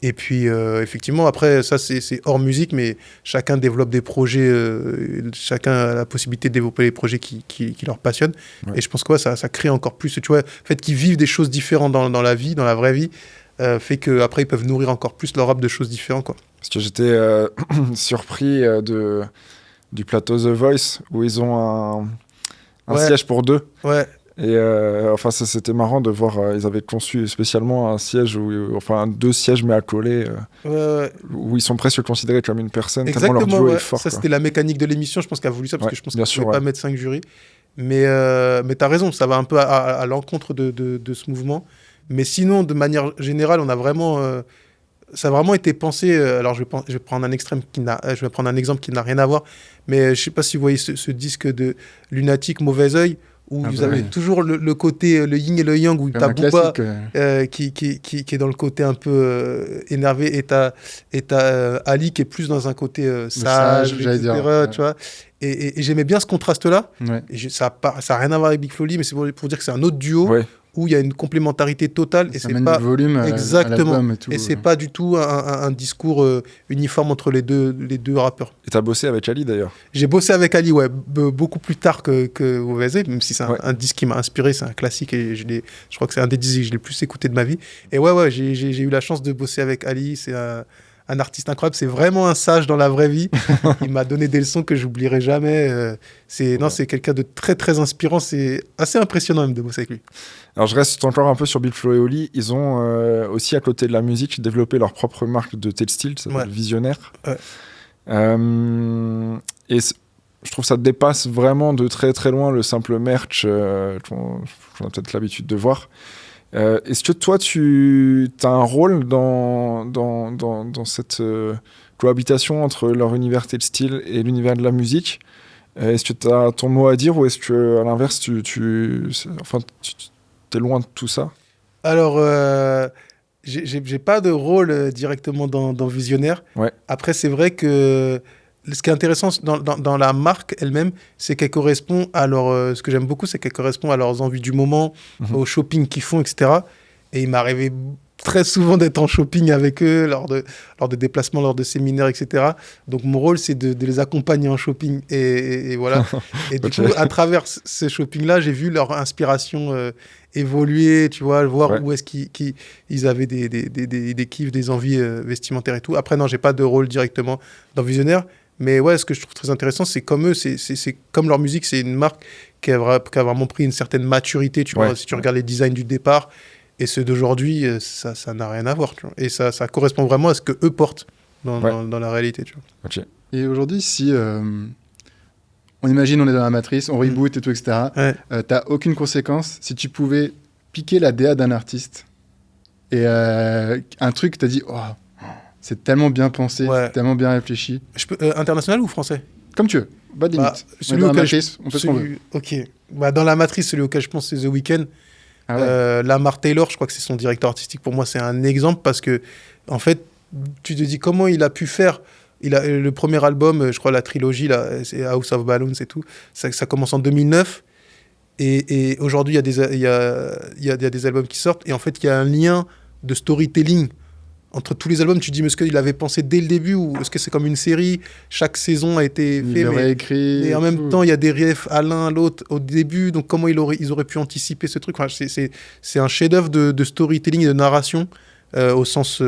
Et puis, effectivement, après, ça, c'est hors musique, mais chacun développe des projets, chacun a la possibilité de développer les projets qui leur passionnent. Et je pense que ça crée encore plus, tu vois, le fait qu'ils vivent des choses différentes dans la vie, dans la vraie vie, fait qu'après, ils peuvent nourrir encore plus leur âme de choses différentes, quoi. Parce que j'étais surpris du plateau The Voice, où ils ont un siège pour 2. Ouais. Et enfin, ça, c'était marrant de voir, ils avaient conçu spécialement un siège, 2 sièges mais à coller, où ils sont presque considérés comme une personne. Exactement, tellement leur duo est fort. Ça, c'était la mécanique de l'émission, je pense qu'elle a voulu ça, parce que je pense qu'elle ne pouvait pas mettre 5 jurys. Mais tu as raison, ça va un peu à l'encontre de ce mouvement. Mais sinon, de manière générale, on a vraiment... ça a vraiment été pensé... alors, je vais prendre un exemple qui n'a rien à voir, mais je ne sais pas si vous voyez ce disque de Lunatic, Mauvais Oeil, où vous avez toujours le côté, le yin et le yang, où tu as Booba qui est dans le côté un peu énervé, et t'as Ali qui est plus dans un côté sage, etc. Tu vois, et j'aimais bien ce contraste-là. Et ça n'a rien à voir avec Big Flo et Oli, mais c'est pour dire que c'est un autre duo où il y a une complémentarité totale, et ça c'est pas du volume exactement à et tout. Et c'est pas du tout un discours uniforme entre les deux rappeurs. Et t'as bossé avec Ali d'ailleurs? J'ai bossé avec Ali, beaucoup plus tard que Mauvais Oeil, même si c'est un disque qui m'a inspiré, c'est un classique, et je crois que c'est un des disques que j'ai le plus écouté de ma vie. Et j'ai eu la chance de bosser avec Ali. C'est un artiste incroyable, c'est vraiment un sage dans la vraie vie. Il m'a donné des leçons que j'oublierai jamais. C'est quelqu'un de très très inspirant, c'est assez impressionnant même de bosser avec lui. Alors je reste encore un peu sur Big Flo et Oli. Ils ont aussi, à côté de la musique, développé leur propre marque de textile, ça s'appelle Visionnaire. Et je trouve que ça dépasse vraiment de très très loin le simple merch qu'on a peut-être l'habitude de voir. Est-ce que toi, tu as un rôle dans cette cohabitation entre leur univers textile et l'univers de la musique? Est-ce que tu as ton mot à dire, ou est-ce que, à l'inverse, tu es loin de tout ça? Alors, j'ai pas de rôle directement dans Visionnaire. Ouais. Après, c'est vrai que ce qui est intéressant dans la marque elle-même, c'est qu'elle correspond à ce que j'aime beaucoup, c'est qu'elle correspond à leurs envies du moment, au shopping qu'ils font, etc. Et il m'est arrivé très souvent d'être en shopping avec eux lors de déplacements, lors de séminaires, etc. Donc mon rôle, c'est de les accompagner en shopping. Et voilà. Et du coup, à travers ce shopping-là, j'ai vu leur inspiration évoluer, tu vois, voir où est-ce qu'ils avaient des kiffs, des envies vestimentaires et tout. Après, non, j'ai pas de rôle directement dans Visionnaire. Mais ouais, ce que je trouve très intéressant, c'est comme eux, c'est comme leur musique, c'est une marque qui a vraiment pris une certaine maturité, tu vois, si tu regardes les designs du départ et ceux d'aujourd'hui, ça n'a rien à voir, tu vois. Et ça correspond vraiment à ce que eux portent dans la réalité, tu vois. Ok. Et aujourd'hui, si on imagine on est dans la matrice, on reboot et tout, etc., t'as aucune conséquence. Si tu pouvais piquer la DA d'un artiste et un truc que t'as dit, oh, c'est tellement bien pensé, tellement bien réfléchi. International ou français? Comme tu veux, pas de limite. Celui dans la auquel matrice, on peut ce qu'on veut. Ok. Dans la matrice, celui auquel je pense, c'est The Weeknd. Ah ouais. Lamar Taylor, je crois que c'est son directeur artistique. Pour moi, c'est un exemple parce que, en fait, tu te dis comment il a pu faire. Le premier album, je crois, la trilogie, là, c'est House of Balloons et tout. Ça commence en 2009. Et aujourd'hui, il y a des albums qui sortent. Et en fait, il y a un lien de storytelling entre tous les albums. Tu te dis, mais est-ce qu'il avait pensé dès le début ou est-ce que c'est comme une série? Chaque saison a été fait. Réécrit. Et en même temps, il y a des refs à l'un, à l'autre au début. Donc, comment ils auraient pu anticiper ce truc? Enfin, c'est un chef-d'œuvre de storytelling et de narration au sens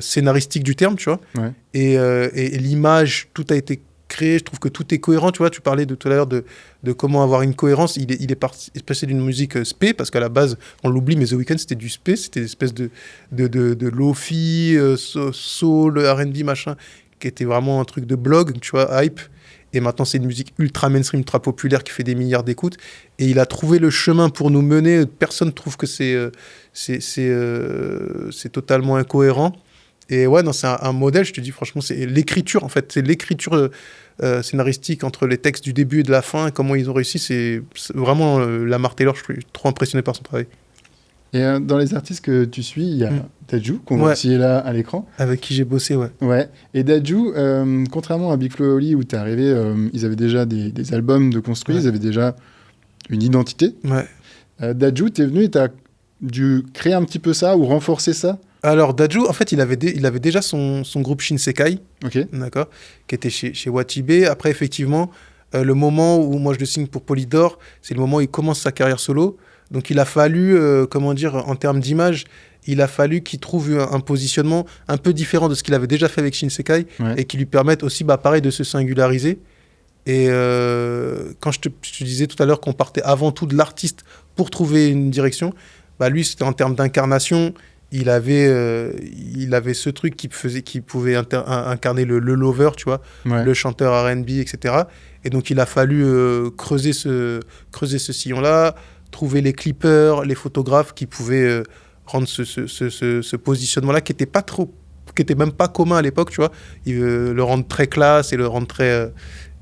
scénaristique du terme, tu vois. Ouais. Et l'image, tout a été créé. Je trouve que tout est cohérent. Tu vois, tu parlais tout à l'heure de comment avoir une cohérence. Il est passé d'une musique spé, parce qu'à la base, on l'oublie, mais The Weeknd, c'était du spé. C'était une espèce de lo-fi, soul, R&B, machin, qui était vraiment un truc de blog, tu vois, hype. Et maintenant, c'est une musique ultra mainstream, ultra populaire, qui fait des milliards d'écoutes. Et il a trouvé le chemin pour nous mener. Personne ne trouve que c'est totalement incohérent. Et ouais, non, c'est un modèle, je te dis, franchement, c'est l'écriture, en fait. C'est l'écriture scénaristique entre les textes du début et de la fin, et comment ils ont réussi. C'est vraiment Lamar Taylor, je suis trop impressionné par son travail. Et dans les artistes que tu suis, il y a Dadju, qu'on voit aussi là à l'écran. Avec qui j'ai bossé, ouais. Ouais. Et Dadju, contrairement à Big Flo et Oli, où tu es arrivé, ils avaient déjà des albums de construits, ils avaient déjà une identité. Ouais. Dadju, tu es venu et tu as dû créer un petit peu ça ou renforcer ça. Alors, Dadju, en fait, il avait déjà son groupe Shinsekai, d'accord, qui était chez Watibé. Après, effectivement, le moment où moi je le signe pour Polydor, c'est le moment où il commence sa carrière solo. Donc, il a fallu, en termes d'image, il a fallu qu'il trouve un positionnement un peu différent de ce qu'il avait déjà fait avec Shinsekai et qui lui permette aussi, pareil, de se singulariser. Et quand je te disais tout à l'heure qu'on partait avant tout de l'artiste pour trouver une direction, lui, c'était en termes d'incarnation. Il avait ce truc qui pouvait incarner le lover, tu vois, le chanteur R&B, etc. Et donc, il a fallu creuser ce sillon-là, trouver les clippers, les photographes qui pouvaient rendre ce positionnement-là qui était même pas commun à l'époque, tu vois. Le rendre très classe et le rendre très...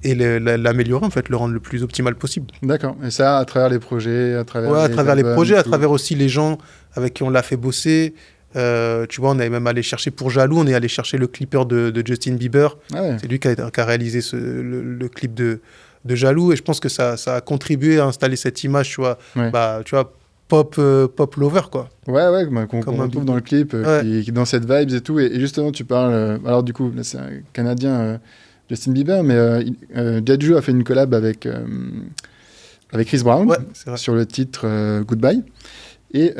et l'améliorer, en fait, le rendre le plus optimal possible. D'accord. Et ça, à travers les projets, à travers les projets, à travers aussi les gens avec qui on l'a fait bosser. Tu vois, on est même allé chercher pour Jaloux, on est allé chercher le clipper de Justin Bieber. Ah ouais. C'est lui qui a réalisé le clip de Jaloux. Et je pense que ça a contribué à installer cette image, tu vois, tu vois, pop lover, quoi. Ouais, qu'on retrouve dans le clip, qui est dans cette vibes et tout. Et justement, tu parles... alors du coup, là, c'est un Canadien... Justin Bieber, mais Dadju a fait une collab avec Chris Brown sur le titre Goodbye. Et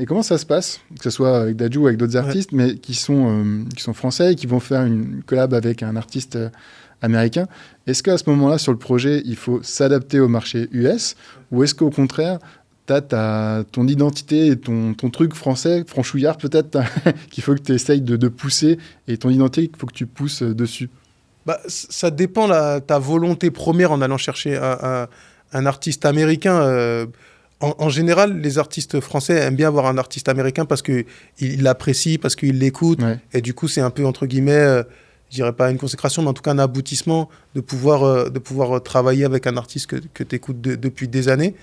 comment ça se passe, que ce soit avec Dadju ou avec d'autres artistes, mais qui sont français et qui vont faire une collab avec un artiste américain. Est-ce qu'à ce moment-là, sur le projet, il faut s'adapter au marché US, ou est-ce qu'au contraire, tu as ton identité et ton truc français, franchouillard peut-être, qu'il faut que tu essayes de pousser, et ton identité, qu'il faut que tu pousses dessus? Ça dépend ta volonté première en allant chercher un artiste américain. En général, les artistes français aiment bien avoir un artiste américain parce qu'ils l'apprécient, parce qu'ils l'écoutent. Ouais. Et du coup, c'est un peu, entre guillemets, je dirais pas une consécration, mais en tout cas un aboutissement de pouvoir travailler avec un artiste que tu écoutes depuis des années.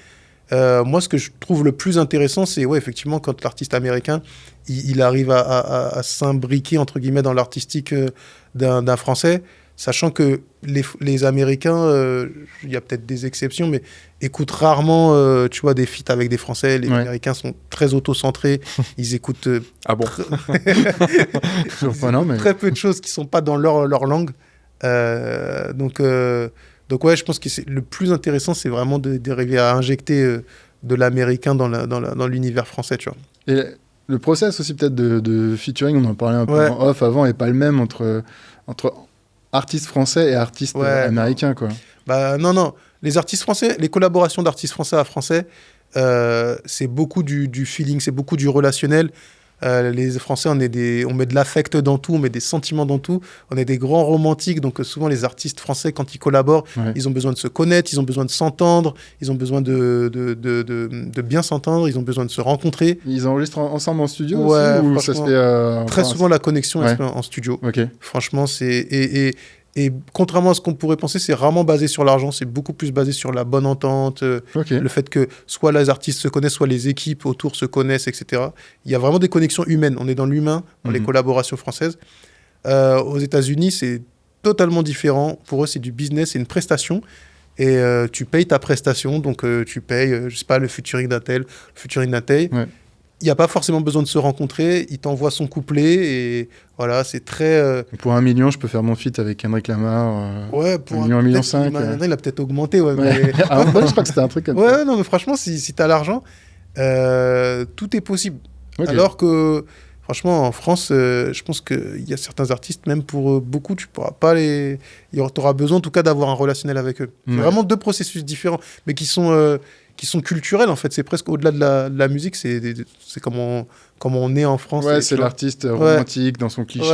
Moi, ce que je trouve le plus intéressant, c'est effectivement quand l'artiste américain, il arrive à s'imbriquer, entre guillemets, dans l'artistique d'un Français, sachant que les Américains, il y a peut-être des exceptions, mais écoutent rarement, tu vois, des feats avec des Français. Les Américains sont très auto-centrés. Ils écoutent Ah bon très peu de choses qui ne sont pas dans leur langue. Donc ouais, je pense que le plus intéressant, c'est vraiment d'arriver à injecter de l'américain dans l'univers français, tu vois. Et le process aussi peut-être de featuring, on en parlait un peu en off avant, est pas le même entre artistes français et artistes américains, quoi. Bah non. Les artistes français, les collaborations d'artistes français à français, c'est beaucoup du feeling, c'est beaucoup du relationnel. Les Français, on met de l'affect dans tout, on met des sentiments dans tout. On est des grands romantiques, donc souvent les artistes français, quand ils collaborent, ils ont besoin de se connaître, ils ont besoin de s'entendre, ils ont besoin de bien s'entendre, ils ont besoin de se rencontrer. Ils enregistrent ensemble en studio aussi, ou ça se fait très souvent, la connexion est en studio. Franchement, et contrairement à ce qu'on pourrait penser, c'est rarement basé sur l'argent, c'est beaucoup plus basé sur la bonne entente, le fait que soit les artistes se connaissent, soit les équipes autour se connaissent, etc. Il y a vraiment des connexions humaines, on est dans l'humain, dans les collaborations françaises. Aux États-Unis, c'est totalement différent. Pour eux, c'est du business, c'est une prestation. Et tu payes ta prestation, donc tu payes, je sais pas, le featuring d'un tel, le featuring d'un tel. Il n'y a pas forcément besoin de se rencontrer, il t'envoie son couplet et voilà, c'est très... Pour 1 million, je peux faire mon feat avec Kendrick Lamar. Pour 1 million, 1,5 million. Maintenant, il a peut-être augmenté. Mais... je crois que c'était un truc comme ça. Non, mais franchement, si tu as l'argent, tout est possible. Alors que, franchement, en France, je pense qu'il y a certains artistes, même pour beaucoup, tu pourras pas les... Tu auras besoin, en tout cas, d'avoir un relationnel avec eux. C'est vraiment 2 processus différents, mais qui sont culturels, en fait. C'est presque au-delà de la musique, c'est comment on est en France. C'est l'artiste romantique dans son cliché.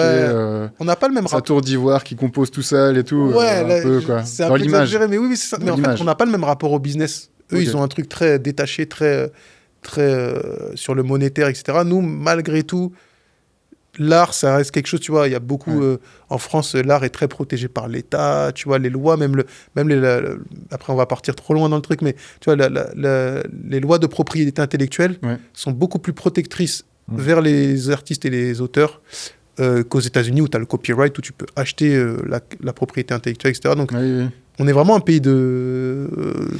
On n'a pas le même rapport. Sa tour d'ivoire qui compose tout seul et tout. Un peu, quoi. C'est un peu exagéré, mais oui, c'est ça. Mais en fait, on n'a pas le même rapport au business. Eux, ils ont un truc très détaché, très sur le monétaire, etc. Nous, malgré tout, l'art, ça reste quelque chose, tu vois, il y a beaucoup... en France, l'art est très protégé par l'État, tu vois, les lois, après, on va partir trop loin dans le truc, mais tu vois, les lois de propriété intellectuelle sont beaucoup plus protectrices vers les artistes et les auteurs qu'aux États-Unis, où tu as le copyright, où tu peux acheter la propriété intellectuelle, etc. Donc, on est vraiment un pays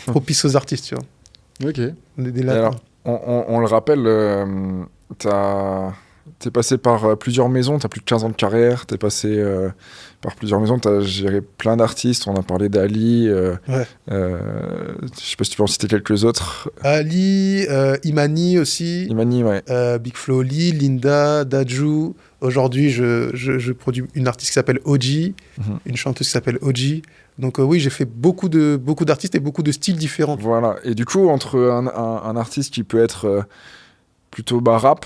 propice aux artistes, tu vois. Ok. Alors, on le rappelle, t'es passé par plusieurs maisons, t'as plus de 15 ans de carrière, t'es passé par plusieurs maisons, t'as géré plein d'artistes, on a parlé d'Ali, je sais pas si tu peux en citer quelques autres. Ali, Imani aussi. Imani, Big Flo Oli, Linda, Daju. Aujourd'hui, je produis une artiste qui s'appelle Oji, une chanteuse qui s'appelle Oji. Donc oui, j'ai fait beaucoup d'artistes et beaucoup de styles différents. Voilà, et du coup, entre un artiste qui peut être... plutôt rap,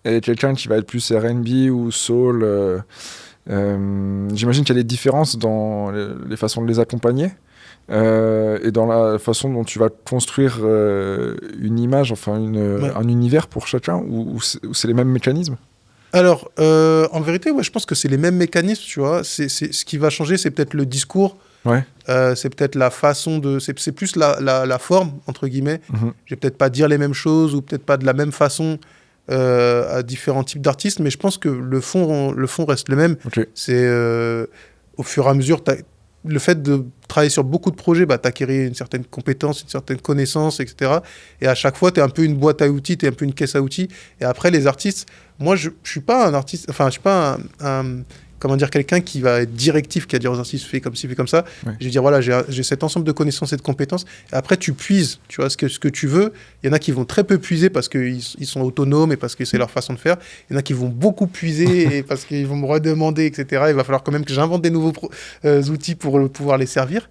et quelqu'un qui va être plus R&B ou soul. J'imagine qu'il y a des différences dans les façons de les accompagner et dans la façon dont tu vas construire une image, enfin un univers pour chacun, ou c'est les mêmes mécanismes? Alors, en vérité, je pense que c'est les mêmes mécanismes, tu vois. Ce qui va changer, c'est peut-être le discours. C'est peut-être la façon de... C'est plus la forme, entre guillemets. Je vais peut-être pas dire les mêmes choses ou peut-être pas de la même façon à différents types d'artistes, mais je pense que le fond reste le même. C'est au fur et à mesure, le fait de travailler sur beaucoup de projets, tu acquéris une certaine compétence, une certaine connaissance, etc. Et à chaque fois, tu es un peu une boîte à outils, tu es un peu une caisse à outils. Et après, les artistes, moi, je suis pas un artiste, enfin, je suis pas quelqu'un qui va être directif, qui va dire aux artistes, fais comme ci, fais comme ça. Je vais dire, voilà, j'ai cet ensemble de connaissances et de compétences. Et après, tu puises, tu vois, ce que tu veux. Il y en a qui vont très peu puiser parce qu'ils sont autonomes et parce que c'est leur façon de faire. Il y en a qui vont beaucoup puiser et parce qu'ils vont me redemander, etc. Il va falloir quand même que j'invente des nouveaux outils pour pouvoir les servir.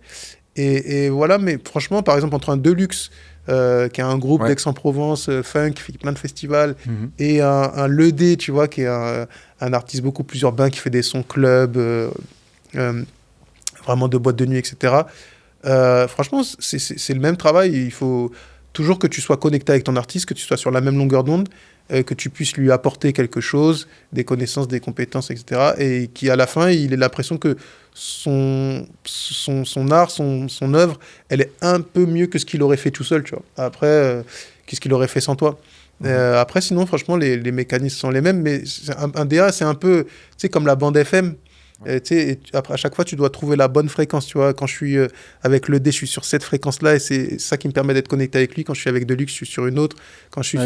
Et voilà, mais franchement, par exemple, entre un Deluxe, qui est un groupe d'Aix-en-Provence, funk, qui fait plein de festivals, et un Ledé, tu vois, qui est un artiste beaucoup plus urbain, qui fait des sons club, vraiment de boîtes de nuit, etc. Franchement, c'est le même travail. Il faut toujours que tu sois connecté avec ton artiste, que tu sois sur la même longueur d'onde. que tu puisses lui apporter quelque chose, des connaissances, des compétences, etc. Et qui, à la fin, il ait l'impression que son art, son œuvre, elle est un peu mieux que ce qu'il aurait fait tout seul, tu vois. Après, qu'est-ce qu'il aurait fait sans toi? Après, sinon, franchement, les mécanismes sont les mêmes, mais un DA, c'est un peu, tu sais, comme la bande FM. Tu sais, et après, à chaque fois, tu dois trouver la bonne fréquence, tu vois. Quand je suis avec le D, je suis sur cette fréquence-là, et c'est ça qui me permet d'être connecté avec lui. Quand je suis avec Deluxe, je suis sur une autre. Quand je suis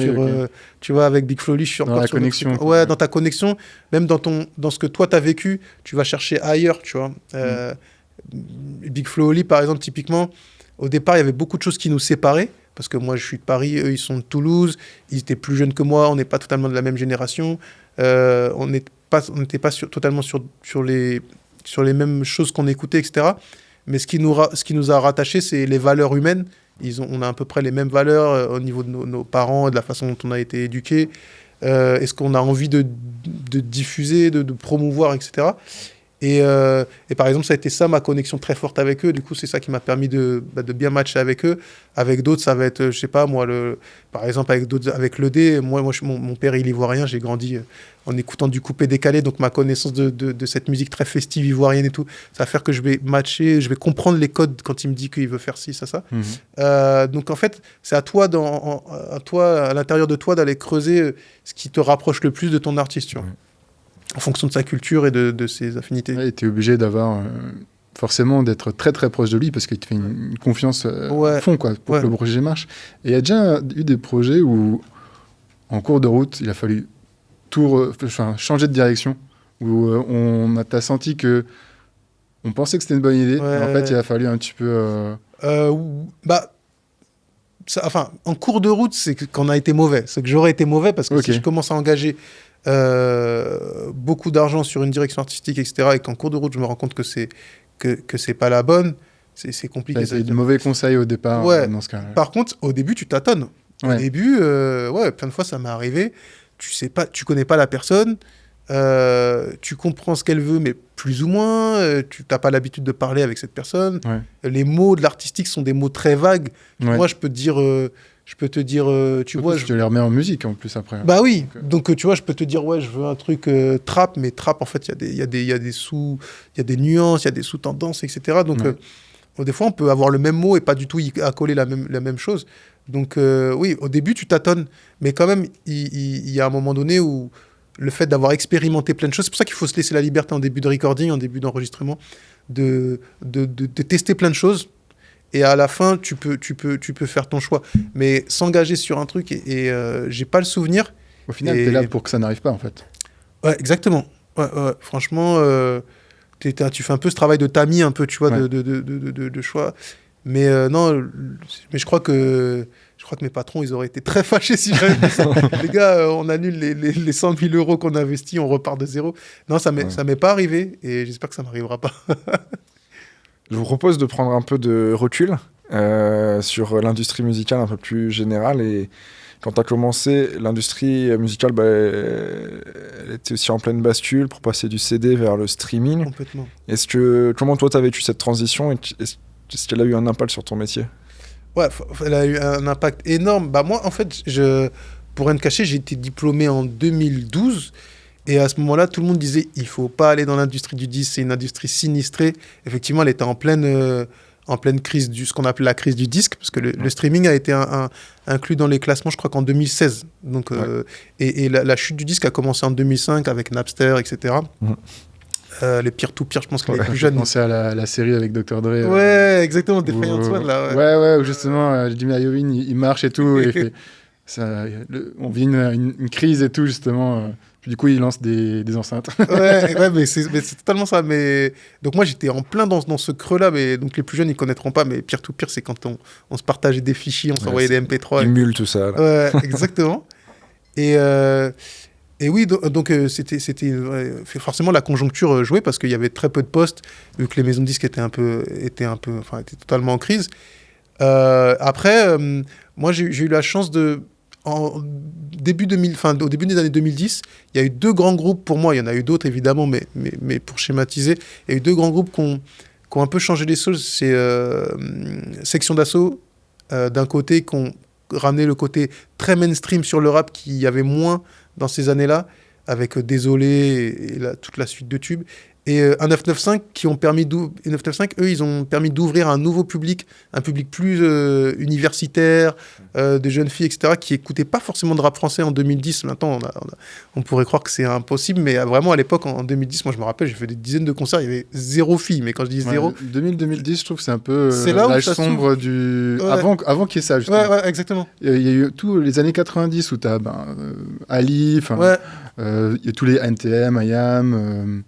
tu vois, avec Big Flowly, je suis encore la sur connexion. Ouais, dans ta connexion, même dans ce que toi, tu as vécu, tu vas chercher ailleurs, tu vois. Big Flowly, par exemple, typiquement, au départ, il y avait beaucoup de choses qui nous séparaient. Parce que moi, je suis de Paris, eux, ils sont de Toulouse. Ils étaient plus jeunes que moi, on n'est pas totalement de la même génération. On n'était pas totalement sur les mêmes choses qu'on écoutait, etc. Mais ce qui nous a rattachés, c'est les valeurs humaines. On a à peu près les mêmes valeurs au niveau de nos parents et de la façon dont on a été éduqués. Et ce qu'on a envie de diffuser, de promouvoir, etc. Et par exemple, ça a été ça ma connexion très forte avec eux. Du coup, c'est ça qui m'a permis de bien matcher avec eux. Avec d'autres, ça va être, je sais pas, moi, par exemple, avec le D, mon père, il est ivoirien. J'ai grandi en écoutant du coupé décalé. Donc, ma connaissance de cette musique très festive ivoirienne et tout, ça va faire que je vais matcher, je vais comprendre les codes quand il me dit qu'il veut faire ci, ça. Donc, en fait, c'est à toi, à l'intérieur de toi, d'aller creuser ce qui te rapproche le plus de ton artiste, tu vois. En fonction de sa culture et de ses affinités. Ouais, tu es obligé d'avoir forcément d'être très très proche de lui parce qu'il te fait une confiance à fond pour que le projet marche. Et il y a déjà eu des projets où, en cours de route, il a fallu changer de direction, où t'as senti que on pensait que c'était une bonne idée, mais en fait, il a fallu un petit peu... en cours de route, c'est qu'on a été mauvais. C'est que j'aurais été mauvais parce que si je commence à engager beaucoup d'argent sur une direction artistique, etc., et qu'en cours de route, je me rends compte que c'est pas la bonne, c'est compliqué. Ça a été de mauvais conseils au départ dans ce cas. Par contre, au début, tu tâtonnes. Au début, plein de fois, ça m'est arrivé. Tu connais pas la personne, tu comprends ce qu'elle veut, mais plus ou moins. Tu n'as pas l'habitude de parler avec cette personne. Les mots de l'artistique sont des mots très vagues. Moi, je peux te dire... tu vois... Tu les remets en musique, en plus, après. Bah oui, donc tu vois, je peux te dire, je veux un truc trap, mais trap, en fait, il y a des nuances, il y a des sous-tendances, etc. Donc, des fois, on peut avoir le même mot et pas du tout y accoler la même chose. Donc, oui, au début, tu tâtonnes, mais quand même, il y a un moment donné où le fait d'avoir expérimenté plein de choses, c'est pour ça qu'il faut se laisser la liberté en début de recording, en début d'enregistrement, de tester plein de choses. Et à la fin, tu peux faire ton choix. Mais s'engager sur un truc et j'ai pas le souvenir. Au final, t'es là pour que ça n'arrive pas, en fait. Ouais, exactement. Franchement, tu fais un peu ce travail de tamis, un peu, tu vois, de choix. Mais non, mais je crois que mes patrons, ils auraient été très fâchés si j'avais fait ça. Les gars, on annule les 100 000 euros qu'on a investis, on repart de zéro. Non, ça m'est pas arrivé et j'espère que ça m'arrivera pas. Je vous propose de prendre un peu de recul sur l'industrie musicale un peu plus générale. Et quand tu as commencé, l'industrie musicale, elle était aussi en pleine bascule pour passer du CD vers le streaming. Complètement. Comment toi, tu as vécu cette transition et est-ce qu'elle a eu un impact sur ton métier ? Ouais, elle a eu un impact énorme. Moi, en fait, pour rien te cacher, j'ai été diplômé en 2012. Et à ce moment-là, tout le monde disait il faut pas aller dans l'industrie du disque, c'est une industrie sinistrée. Effectivement, elle était en pleine crise ce qu'on appelle la crise du disque, parce que le streaming a été inclus dans les classements, je crois qu'en 2016. Donc, et la chute du disque a commencé en 2005 avec Napster, etc. Les peer-to-peer, je pense que les plus jeunes. Je pensais à la série avec Dr. Dre. Ouais, exactement, Defiant One, là. Où justement, Jimmy Iovine, il marche et tout. Et on vit une crise et tout, justement. Du coup, il lance des enceintes. mais c'est totalement ça. Donc moi, j'étais en plein dans ce creux-là. Mais donc les plus jeunes, ils connaîtront pas. Mais peer-to-peer, c'est quand on se partageait des fichiers, on s'envoyait des MP3. Émule tout ça. Là. Ouais, exactement. Et oui, donc c'était forcément la conjoncture jouée parce qu'il y avait très peu de postes, vu que les maisons de disques étaient totalement en crise. Après, moi, j'ai eu la chance au début des années 2010, il y a eu deux grands groupes pour moi. Il y en a eu d'autres, évidemment, mais pour schématiser, il y a eu deux grands groupes qui ont un peu changé les choses. C'est Section d'Assaut, d'un côté, qui ont ramené le côté très mainstream sur le rap qu'il y avait moins dans ces années-là, avec Désolé et toute la suite de tubes. Et 1995 qui ont permis 995, eux, ils ont permis d'ouvrir un nouveau public, un public plus universitaire, de jeunes filles, etc., qui n'écoutaient pas forcément de rap français en 2010. Maintenant, on pourrait croire que c'est impossible, mais vraiment, à l'époque, en 2010, moi, je me rappelle, j'ai fait des dizaines de concerts, il y avait 0 filles, mais quand je dis 0... 2010, je trouve que c'est un peu c'est là l'âge sombre du... Ouais. Avant qu'il y ait ça, justement. Ouais, exactement. Il y a eu tous les années 90 où tu as Ali, Ouais. il y a tous les NTM, IAM...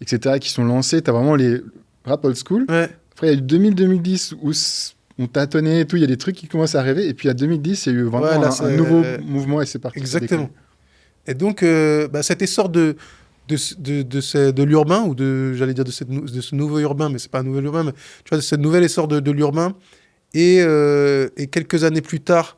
etc., qui sont lancés. Tu as vraiment les rap old school. Ouais. Après, il y a eu 2000-2010 où on tâtonnait et tout. Il y a des trucs qui commencent à arriver. Et puis, à 2010, il y a eu vraiment un nouveau mouvement et c'est parti. Exactement. Et donc, cet essor de l'urbain, ou j'allais dire de ce nouveau urbain, mais c'est pas un nouvel urbain, mais tu vois, de ce nouvel essor de l'urbain, et quelques années plus tard,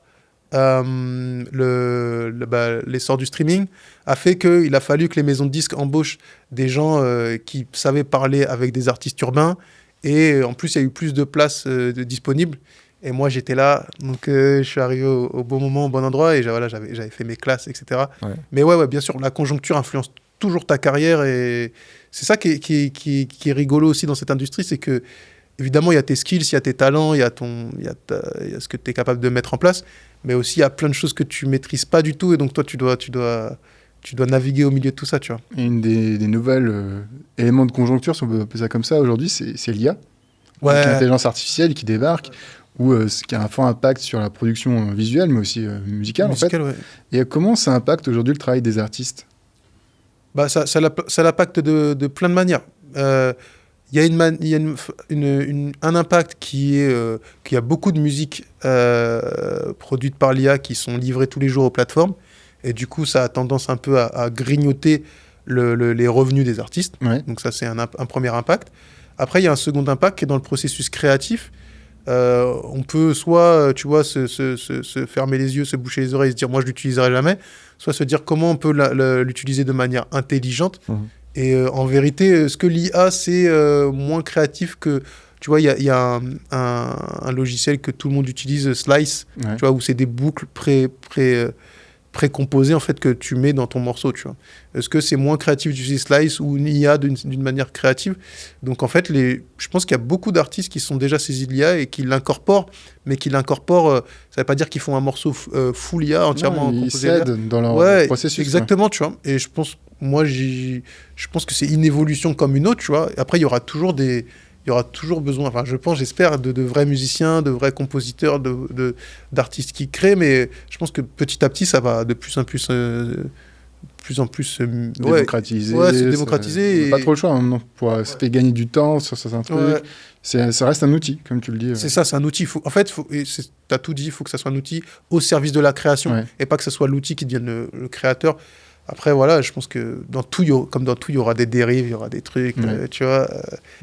l'essor du streaming a fait qu'il a fallu que les maisons de disques embauchent des gens qui savaient parler avec des artistes urbains, et en plus il y a eu plus de places disponibles, et moi j'étais là, donc je suis arrivé au bon moment, au bon endroit, et j'avais fait mes classes, etc. Ouais. Mais ouais, bien sûr, la conjoncture influence toujours ta carrière, et c'est ça qui est rigolo aussi dans cette industrie, c'est que évidemment il y a tes skills, il y a tes talents, il y a ce que tu es capable de mettre en place, mais aussi il y a plein de choses que tu maîtrises pas du tout, et donc toi tu dois naviguer au milieu de tout ça, tu vois. Et une des nouvelles éléments de conjoncture, si on peut appeler ça comme ça aujourd'hui, c'est l'IA. Ouais. Avec l'intelligence artificielle qui débarque, qui a un fort impact sur la production visuelle, mais aussi musicale, en fait. Ouais. Et comment ça impacte aujourd'hui le travail des artistes ? Ça l'impacte de plein de manières. Il y a un impact qui a beaucoup de musique produite par l'IA qui sont livrées tous les jours aux plateformes. Et du coup, ça a tendance un peu à grignoter les revenus des artistes. Ouais. Donc ça, c'est un premier impact. Après, il y a un second impact qui est dans le processus créatif. On peut soit, tu vois, se fermer les yeux, se boucher les oreilles et se dire « moi, je ne l'utiliserai jamais », soit se dire comment on peut l'utiliser de manière intelligente. Mmh. Et en vérité, ce que l'IA, c'est moins créatif que... Tu vois, il y a un logiciel que tout le monde utilise, Slice, ouais. Tu vois, où c'est des boucles précomposées en fait, que tu mets dans ton morceau. Tu vois. Est-ce que c'est moins créatif d'utiliser Slice ou une IA d'une manière créative ? Donc en fait, je pense qu'il y a beaucoup d'artistes qui sont déjà saisis de l'IA et qui l'incorporent, mais qui l'incorporent, ça ne veut pas dire qu'ils font un morceau full IA, entièrement composé. Ils s'aident dans leur processus. Exactement, ouais. Tu vois. Et je pense que c'est une évolution comme une autre, tu vois. Après, il y aura toujours besoin, enfin, j'espère, de vrais musiciens, de vrais compositeurs, d'artistes qui créent, mais je pense que petit à petit, ça va de plus en plus démocratiser. Ouais, se démocratiser. On n'a pas trop le choix maintenant pour se faire gagner du temps sur certains trucs. Ouais. Ça reste un outil, comme tu le dis. C'est ça, c'est un outil. Tu as tout dit, il faut que ça soit un outil au service de la création, et pas que ce soit l'outil qui devienne le créateur. Après, voilà, je pense que comme dans tout, il y aura des dérives, il y aura des trucs, tu vois.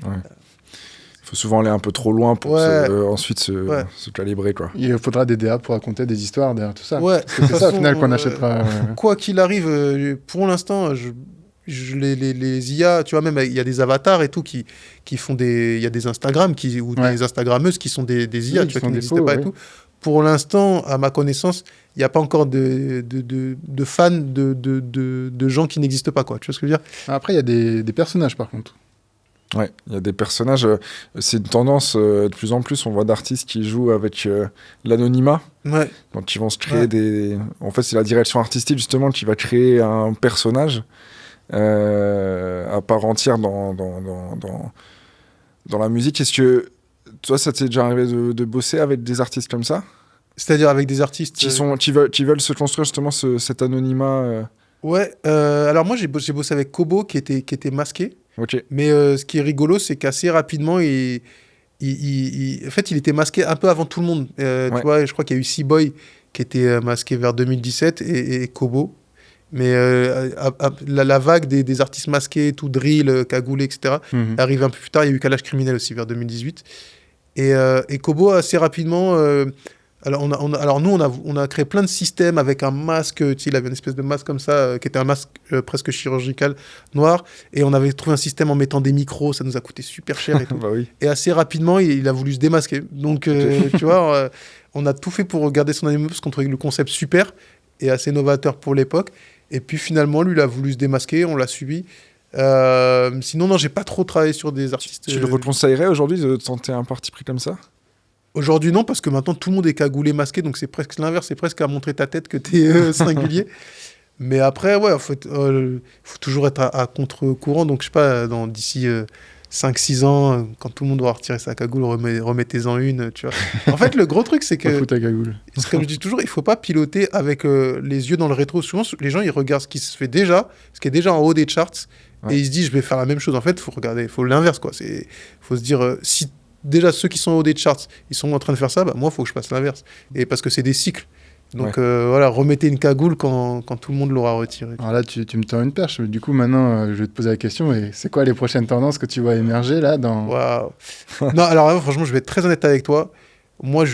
Il faut souvent aller un peu trop loin pour ensuite se calibrer, quoi. Il faudra des DA pour raconter des histoires derrière tout ça. Ouais. C'est ça, au final, qu'on achètera. Quoi qu'il arrive, pour l'instant, les IA, tu vois, même il y a des avatars et tout qui font il y a des Instagram ou des Instagrammeuses qui sont des IA, tu vois, qui n'existaient pas et tout. Pour l'instant, à ma connaissance, il n'y a pas encore de fans de gens qui n'existent pas, quoi. Tu vois ce que je veux dire ? Après, il y a des personnages, par contre. Ouais, il y a des personnages. C'est une tendance de plus en plus. On voit d'artistes qui jouent avec l'anonymat. Ouais. Donc, ils vont se créer des. En fait, c'est la direction artistique justement qui va créer un personnage à part entière dans la musique. Est-ce que toi, ça t'est déjà arrivé de bosser avec des artistes comme ça ? C'est-à-dire avec des artistes qui veulent se construire justement cet anonymat. Ouais. Alors moi, j'ai bossé avec Kobo qui était masqué. Okay. Mais ce qui est rigolo, c'est qu'assez rapidement, en fait, il était masqué un peu avant tout le monde. Tu vois, je crois qu'il y a eu C-Boy qui était masqué vers 2017 et Kobo. Mais la vague des artistes masqués, tout drill, cagoulé, etc., arrive un peu plus tard. Il y a eu Kalash Criminel aussi vers 2018. Et Kobo, assez rapidement, Alors nous, on a créé plein de systèmes avec un masque. Tu sais, il avait une espèce de masque comme ça, qui était un masque presque chirurgical noir. Et on avait trouvé un système en mettant des micros. Ça nous a coûté super cher et tout. Bah oui. Et assez rapidement, il a voulu se démasquer. Donc, tu vois, on a tout fait pour garder son anonymat parce qu'on trouvait le concept super et assez novateur pour l'époque. Et puis finalement, lui, il a voulu se démasquer. On l'a suivi. Sinon, non, j'ai pas trop travaillé sur des artistes. Tu le conseillerais aujourd'hui de tenter un parti pris comme ça? Aujourd'hui, non, parce que maintenant, tout le monde est cagoulé, masqué, donc c'est presque l'inverse, c'est presque à montrer ta tête que t'es singulier. Mais après, ouais, faut toujours être à contre-courant, donc je sais pas, d'ici 5-6 ans, quand tout le monde aura retiré sa cagoule, remettez-en une, tu vois. En fait, le gros truc, c'est que... Pas foutre ta cagoule. C'est comme je dis toujours, il faut pas piloter avec les yeux dans le rétro. Souvent, les gens, ils regardent ce qui se fait déjà, ce qui est déjà en haut des charts, et ils se disent, je vais faire la même chose. En fait, il faut regarder, il faut l'inverse, quoi. Faut se dire, si déjà ceux qui sont en haut des charts, ils sont en train de faire ça, bah, moi, il faut que je fasse l'inverse. Et parce que c'est des cycles. Donc voilà, remettez une cagoule quand tout le monde l'aura retirée. Alors là, tu me tends une perche. Du coup, maintenant, je vais te poser la question. Et c'est quoi les prochaines tendances que tu vois émerger là dans... Waouh. Non, alors là, franchement, je vais être très honnête avec toi. Moi,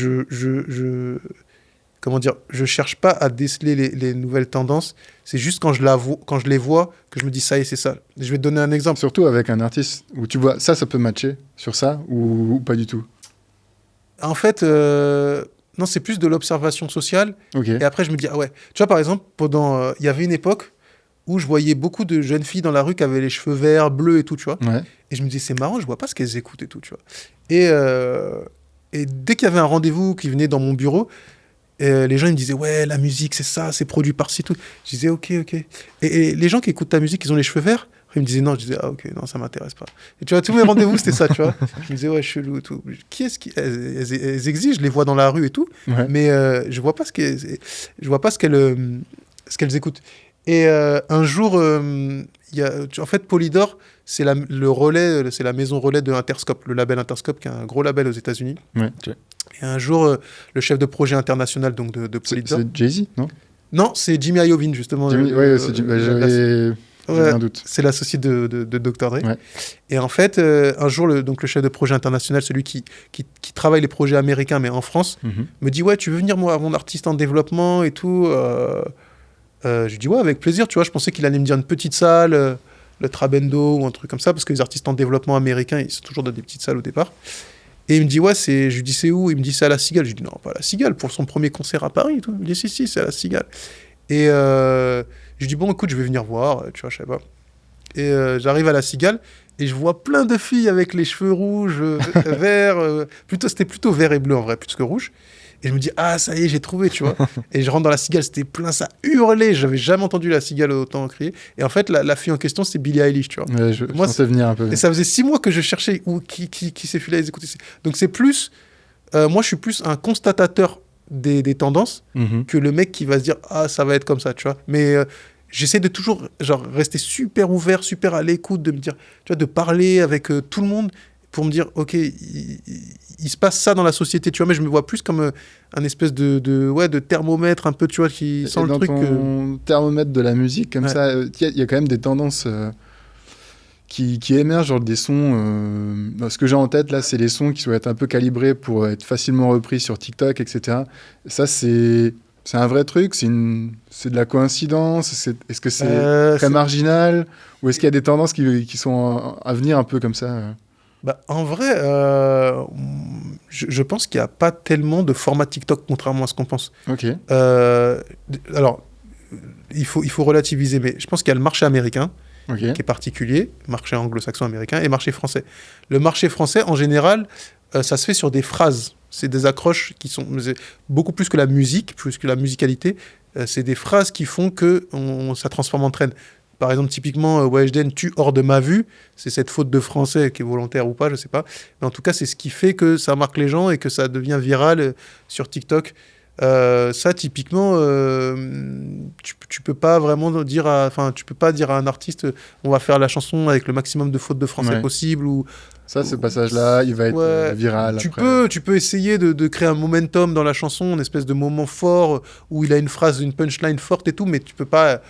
comment dire, je cherche pas à déceler les nouvelles tendances. C'est juste quand je les vois que je me dis ça y est, c'est ça. Je vais te donner un exemple. Surtout avec un artiste où tu vois ça peut matcher sur ça ou pas du tout. En fait, non, c'est plus de l'observation sociale. Okay. Et après, je me dis, ah ouais. Tu vois, par exemple, il y avait une époque où je voyais beaucoup de jeunes filles dans la rue qui avaient les cheveux verts, bleus et tout, tu vois. Ouais. Et je me disais, c'est marrant, je vois pas ce qu'elles écoutent et tout, tu vois. Et dès qu'il y avait un rendez-vous qui venait dans mon bureau, les gens ils me disaient, ouais, la musique, c'est ça, c'est produit par-ci, tout. Je disais, ok. Et les gens qui écoutent ta musique, ils ont les cheveux verts. Ils me disaient non, je disais ah ok, non, ça m'intéresse pas. Et tu vois, tous mes rendez-vous c'était ça, tu vois. Je me disais ouais, chelou et tout. Qui est-ce qui elles existent, je les vois dans la rue et tout, mais je vois pas ce qu'elles écoutent. Et un jour, en fait, Polydor, c'est le relais, c'est la maison relais de Interscope, le label Interscope, qui est un gros label aux États-Unis. Ouais. Et un jour, le chef de projet international donc de Polydor. C'est Jay-Z, non? Non, c'est Jimmy Iovine justement. Ouais, c'est j'avais un doute. C'est l'associé de Dr. Dre. Ouais. Et en fait, un jour, le chef de projet international, celui qui travaille les projets américains, mais en France, me dit, ouais, tu veux venir, moi, mon artiste en développement et tout je lui dis, ouais, avec plaisir. Tu vois, je pensais qu'il allait me dire une petite salle, le Trabendo ou un truc comme ça, parce que les artistes en développement américains, ils sont toujours dans des petites salles au départ. Et il me dit, ouais, je lui dis, c'est où? Il me dit, c'est à la Cigale. Je lui dis, non, pas à la Cigale, pour son premier concert à Paris et tout. Il me dit, si, c'est à la Cigale. Et je dis, bon, écoute, je vais venir voir, tu vois, je sais pas. Et j'arrive à la Cigale et je vois plein de filles avec les cheveux rouges, verts, c'était plutôt vert et bleu en vrai, plus que rouge. Et je me dis, ah, ça y est, j'ai trouvé, tu vois. Et je rentre dans la Cigale, c'était plein, ça hurlait, j'avais jamais entendu la Cigale autant crier. Et en fait, la fille en question, c'est Billie Eilish, tu vois. Ouais, je pensais venir un peu. Et ça faisait 6 mois que je cherchais qui ces filles-là, ils écoutaient. Donc c'est plus, moi je suis plus un constatateur des tendances que le mec qui va se dire ah ça va être comme ça, tu vois. Mais j'essaie de toujours rester super ouvert, super à l'écoute, de me dire, tu vois, de parler avec tout le monde pour me dire ok, il se passe ça dans la société, tu vois. Mais je me vois plus comme un espèce de thermomètre un peu, tu vois, qui sent le truc. Dans ton thermomètre de la musique comme ça, il y a quand même des tendances qui émergent, genre des sons. Ce que j'ai en tête là, c'est les sons qui doivent être un peu calibrés pour être facilement repris sur TikTok, etc. Ça, c'est un vrai truc. C'est de la coïncidence. Est-ce que c'est très marginal, ou est-ce qu'il y a des tendances qui sont à venir un peu comme ça? Bah, en vrai, je pense qu'il n'y a pas tellement de format TikTok, contrairement à ce qu'on pense. Ok. Alors, il faut relativiser, mais je pense qu'il y a le marché américain. Okay. Qui est particulier, marché anglo-saxon américain, et marché français. Le marché français, en général, ça se fait sur des phrases. C'est des accroches qui sont beaucoup plus que la musique, plus que la musicalité. C'est des phrases qui font que ça transforme en trend. Par exemple, typiquement, Weshden, tu hors de ma vue, c'est cette faute de français qui est volontaire ou pas, je sais pas. Mais en tout cas, c'est ce qui fait que ça marque les gens et que ça devient viral sur TikTok. Ça typiquement tu peux pas vraiment dire tu peux pas dire à un artiste on va faire la chanson avec le maximum de fautes de français possible ou ça, ce passage-là, il va être viral. Tu peux essayer de créer un momentum dans la chanson, une espèce de moment fort où il a une phrase, une punchline forte et tout, mais tu peux pas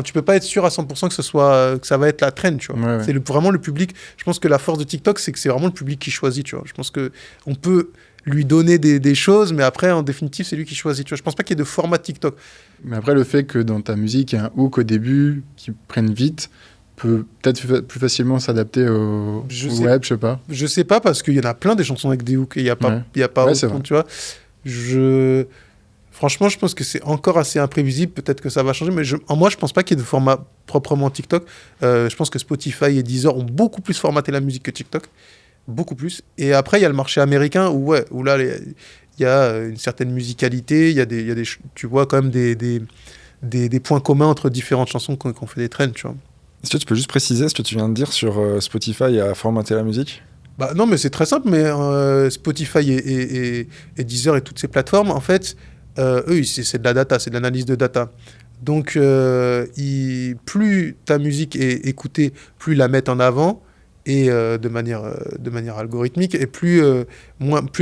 tu peux pas être sûr à 100% que ça va être la trend, tu vois. C'est vraiment le public. Je pense que la force de TikTok, c'est que c'est vraiment le public qui choisit, tu vois. Je pense que on peut lui donner des choses, mais après, en définitive, c'est lui qui choisit. Tu vois, je pense pas qu'il y ait de format TikTok. Mais après, le fait que dans ta musique, il y a un hook au début qui prenne vite, peut peut-être plus facilement s'adapter au web, je sais pas. Je sais pas, parce qu'il y en a plein des chansons avec des hooks, et il n'y a pas, y a pas autant, tu vois. Franchement, je pense que c'est encore assez imprévisible. Peut-être que ça va changer, mais moi, je pense pas qu'il y ait de format proprement TikTok. Je pense que Spotify et Deezer ont beaucoup plus formaté la musique que TikTok. Beaucoup plus. Et après, il y a le marché américain où là, il y a une certaine musicalité, il y a des, tu vois quand même des points communs entre différentes chansons qu'on fait des trends, tu vois. Est-ce que tu peux juste préciser ce que tu viens de dire sur Spotify à formater la musique ? Bah non, mais c'est très simple, mais Spotify et Deezer et toutes ces plateformes, en fait, eux, c'est de la data, c'est de l'analyse de data. Donc, plus ta musique est écoutée, plus ils la mettent en avant, et de manière algorithmique, et plus elle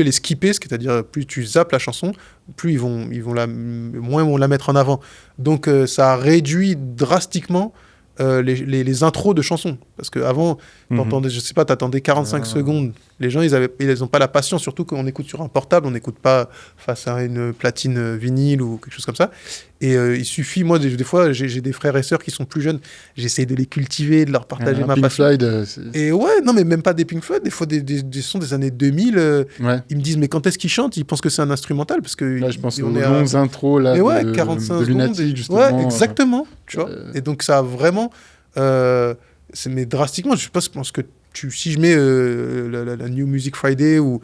est skippée, c'est-à-dire plus tu zappes la chanson, plus moins ils vont la mettre en avant. Donc, ça réduit drastiquement les intros de chansons. Parce qu'avant, je sais pas, t'attendais 45 secondes. Les gens, ils n'ont pas la patience, surtout quand on écoute sur un portable, on n'écoute pas face à une platine vinyle ou quelque chose comme ça. Et il suffit, moi, des fois, j'ai des frères et sœurs qui sont plus jeunes, j'essaie de les cultiver, de leur partager ma Pink passion. Floyd, et ouais, non, mais même pas des Pink Floyd, des fois des sons des années 2000, ils me disent, mais quand est-ce qu'ils chantent ? Ils pensent que c'est un instrumental, parce que là, je pense aux longues intros là, de 45 de Lunatic, justement. Ouais, exactement. Tu vois. Et donc, ça a vraiment... mais drastiquement, je pense que si je mets la New Music Friday ou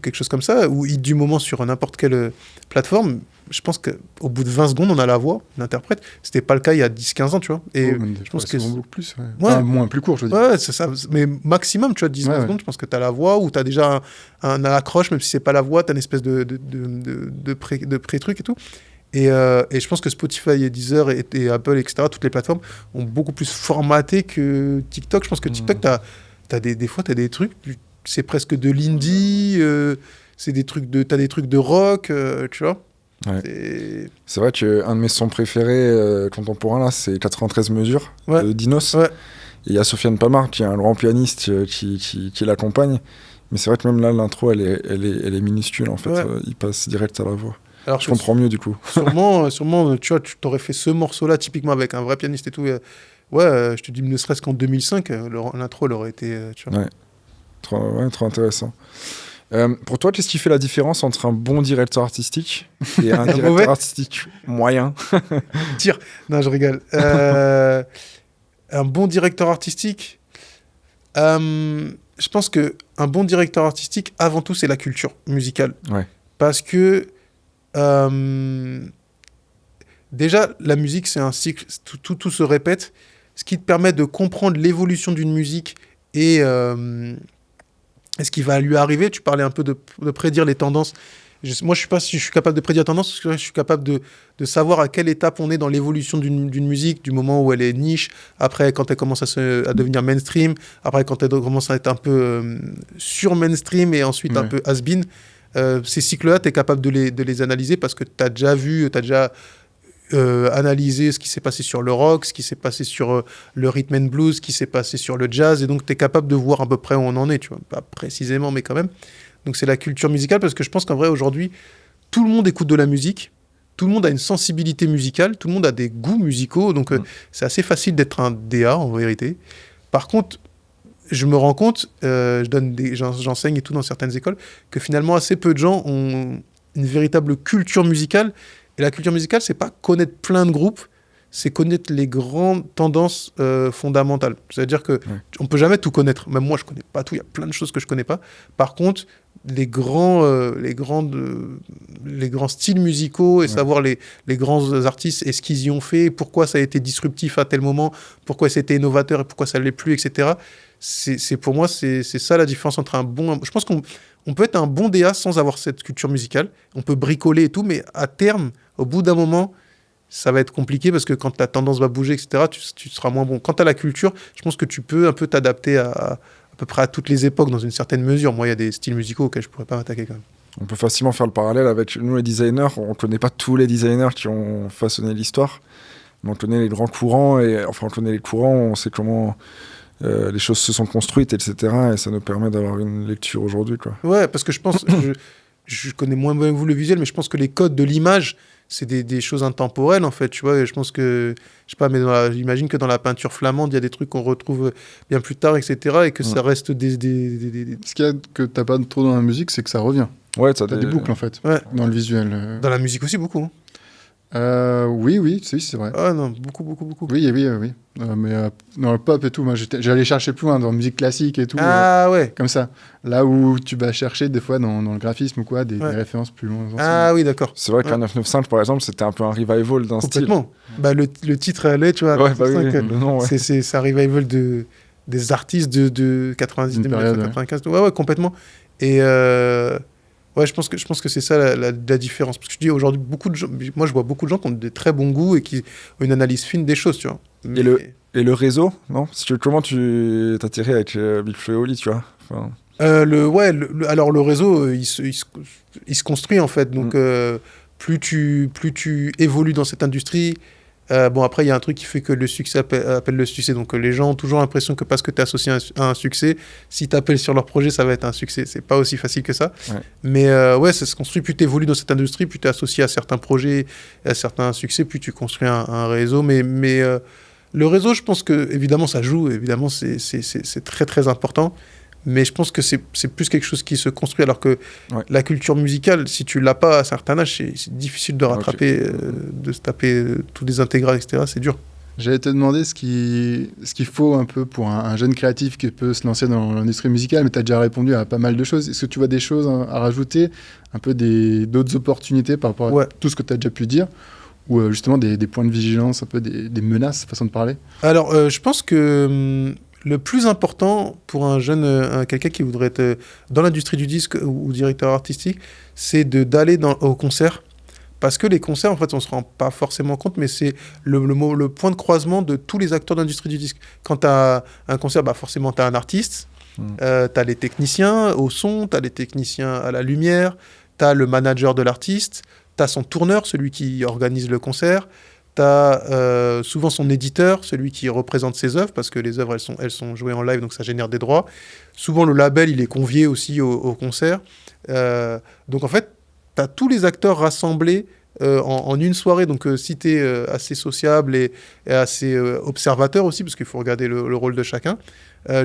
quelque chose comme ça, ou Hit du moment sur n'importe quelle plateforme, je pense qu'au bout de 20 secondes, on a la voix, l'interprète. C'était pas le cas il y a 10-15 ans, tu vois. Et je pense que c'est beaucoup plus. Ouais. Ouais. Enfin, moins, plus court, je veux dire. Ouais, ça, mais maximum, tu vois, 10 secondes, je pense que tu as la voix, ou tu as déjà un accroche, même si c'est pas la voix, tu as une espèce de pré-truc et tout. Et je pense que Spotify et Deezer et Apple, etc., toutes les plateformes ont beaucoup plus formaté que TikTok. Je pense que TikTok, des fois, tu as des trucs, c'est presque de l'indie, t'as des trucs de rock, tu vois. Ouais. C'est vrai qu'un de mes sons préférés contemporains, là, c'est 93 mesures de Dinos. Ouais. Et il y a Sofiane Pamart, qui est un grand pianiste qui l'accompagne. Mais c'est vrai que même là, l'intro, elle est minuscule, en fait. Ouais. Il passe direct à la voix. Alors je comprends mieux, du coup. Sûrement, tu vois, tu t'aurais fait ce morceau-là, typiquement avec un vrai pianiste et tout. Je te dis, ne serait-ce qu'en 2005, l'intro, elle aurait été... tu vois. Trop intéressant. Pour toi, qu'est-ce qui fait la différence entre un bon directeur artistique et un directeur artistique moyen ? Tire. Non, je rigole. Un bon directeur artistique, je pense qu'un bon directeur artistique, avant tout, c'est la culture musicale. Ouais. Parce que déjà, la musique, c'est un cycle, tout se répète, ce qui te permet de comprendre l'évolution d'une musique et ce qui va lui arriver. Tu parlais un peu de prédire les tendances. Moi, je ne sais pas si je suis capable de prédire la tendance, parce que je suis capable de savoir à quelle étape on est dans l'évolution d'une musique, du moment où elle est niche, après quand elle commence à devenir mainstream, après quand elle commence à être un peu sur-mainstream et ensuite un peu has-been. Ces cycles-là, tu es capable de les analyser parce que tu as déjà analysé ce qui s'est passé sur le rock, ce qui s'est passé sur le rhythm and blues, ce qui s'est passé sur le jazz, et donc tu es capable de voir à peu près où on en est, tu vois, pas précisément, mais quand même. Donc c'est la culture musicale, parce que je pense qu'en vrai, aujourd'hui, tout le monde écoute de la musique, tout le monde a une sensibilité musicale, tout le monde a des goûts musicaux, donc c'est assez facile d'être un DA, en vérité. Par contre, je me rends compte, j'enseigne et tout dans certaines écoles, que finalement assez peu de gens ont une véritable culture musicale. Et la culture musicale, c'est pas connaître plein de groupes, c'est connaître les grandes tendances fondamentales. C'est-à-dire que on peut jamais tout connaître. Même moi, je connais pas tout. Il y a plein de choses que je connais pas. Par contre, les grands styles musicaux et savoir les grands artistes et ce qu'ils y ont fait, pourquoi ça a été disruptif à tel moment, pourquoi c'était innovateur et pourquoi ça l'est plus, etc. Pour moi, c'est ça la différence entre un bon... Je pense qu'on peut être un bon DA sans avoir cette culture musicale. On peut bricoler et tout, mais à terme, au bout d'un moment, ça va être compliqué parce que quand ta tendance va bouger, etc., tu seras moins bon. Quant à la culture, je pense que tu peux un peu t'adapter à peu près à toutes les époques dans une certaine mesure. Moi, il y a des styles musicaux auxquels je ne pourrais pas m'attaquer quand même. On peut facilement faire le parallèle avec nous, les designers. On ne connaît pas tous les designers qui ont façonné l'histoire, mais on connaît les grands courants, on connaît les courants, on sait comment... les choses se sont construites, etc. Et ça nous permet d'avoir une lecture aujourd'hui, quoi. Ouais, parce que je pense... je connais moins bien que vous le visuel, mais je pense que les codes de l'image, c'est des choses intemporelles, en fait, tu vois. Et je pense que, je sais pas, mais j'imagine que dans la peinture flamande, il y a des trucs qu'on retrouve bien plus tard, etc. Et que ça reste Ce qu'il y a que t'as pas trop dans la musique, c'est que ça revient. Ouais, T'as des boucles, en fait, dans le visuel. Dans la musique aussi, beaucoup. Hein. Oui, c'est vrai. Ah non, beaucoup. Oui. Mais dans le pop et tout, moi j'allais chercher plus loin dans la musique classique et tout. Ouais. Comme ça. Là où tu vas chercher des fois dans le graphisme ou quoi, des références plus loin. Ah oui, d'accord. C'est vrai qu'un 995, par exemple, c'était un peu un revival d'un style. Complètement. Bah, le titre allait, tu vois. Ouais, le nom, ouais. C'est un revival des artistes de 90, 1995. Ouais, complètement. Et ouais, je pense que c'est ça la différence. Parce que je dis aujourd'hui, moi je vois beaucoup de gens qui ont des très bons goûts et qui ont une analyse fine des choses, tu vois. Mais... Et le réseau, non? Comment tu t'as tiré avec Big Flo et Oli, tu vois? Enfin... alors le réseau, il se construit en fait. Donc plus tu évolues dans cette industrie, bon après il y a un truc qui fait que le succès appelle le succès. Donc les gens ont toujours l'impression que parce que tu es associé à un succès, si tu appelles sur leur projet, ça va être un succès. C'est pas aussi facile que ça. Ouais. Mais ça se construit. Plus tu évolues dans cette industrie, plus tu es associé à certains projets, à certains succès, plus tu construis un réseau. Mais le réseau, je pense que évidemment ça joue. Évidemment c'est très très important. Mais je pense que c'est plus quelque chose qui se construit, alors que la culture musicale, si tu l'as pas à un certain âge, c'est difficile de rattraper, de se taper tous les intégrales, etc. C'est dur. J'allais te demander ce qu'il faut un peu pour un jeune créatif qui peut se lancer dans l'industrie musicale, mais tu as déjà répondu à pas mal de choses. Est-ce que tu vois des choses à rajouter, un peu d'autres opportunités par rapport à tout ce que tu as déjà pu dire, ou justement des points de vigilance, un peu des menaces, façon de parler? Alors, je pense que... le plus important pour un jeune, quelqu'un qui voudrait être dans l'industrie du disque ou directeur artistique, c'est d'aller au concert. Parce que les concerts, en fait, on ne se rend pas forcément compte, mais c'est le point de croisement de tous les acteurs de l'industrie du disque. Quand tu as un concert, forcément, tu as un artiste, tu as les techniciens au son, tu as les techniciens à la lumière, tu as le manager de l'artiste, tu as son tourneur, celui qui organise le concert, tu as souvent son éditeur, celui qui représente ses œuvres, parce que les œuvres, elles sont jouées en live, donc ça génère des droits. Souvent, le label, il est convié aussi au concert. Donc, en fait, tu as tous les acteurs rassemblés en une soirée. Donc, si tu es assez sociable et assez observateur aussi, parce qu'il faut regarder le rôle de chacun,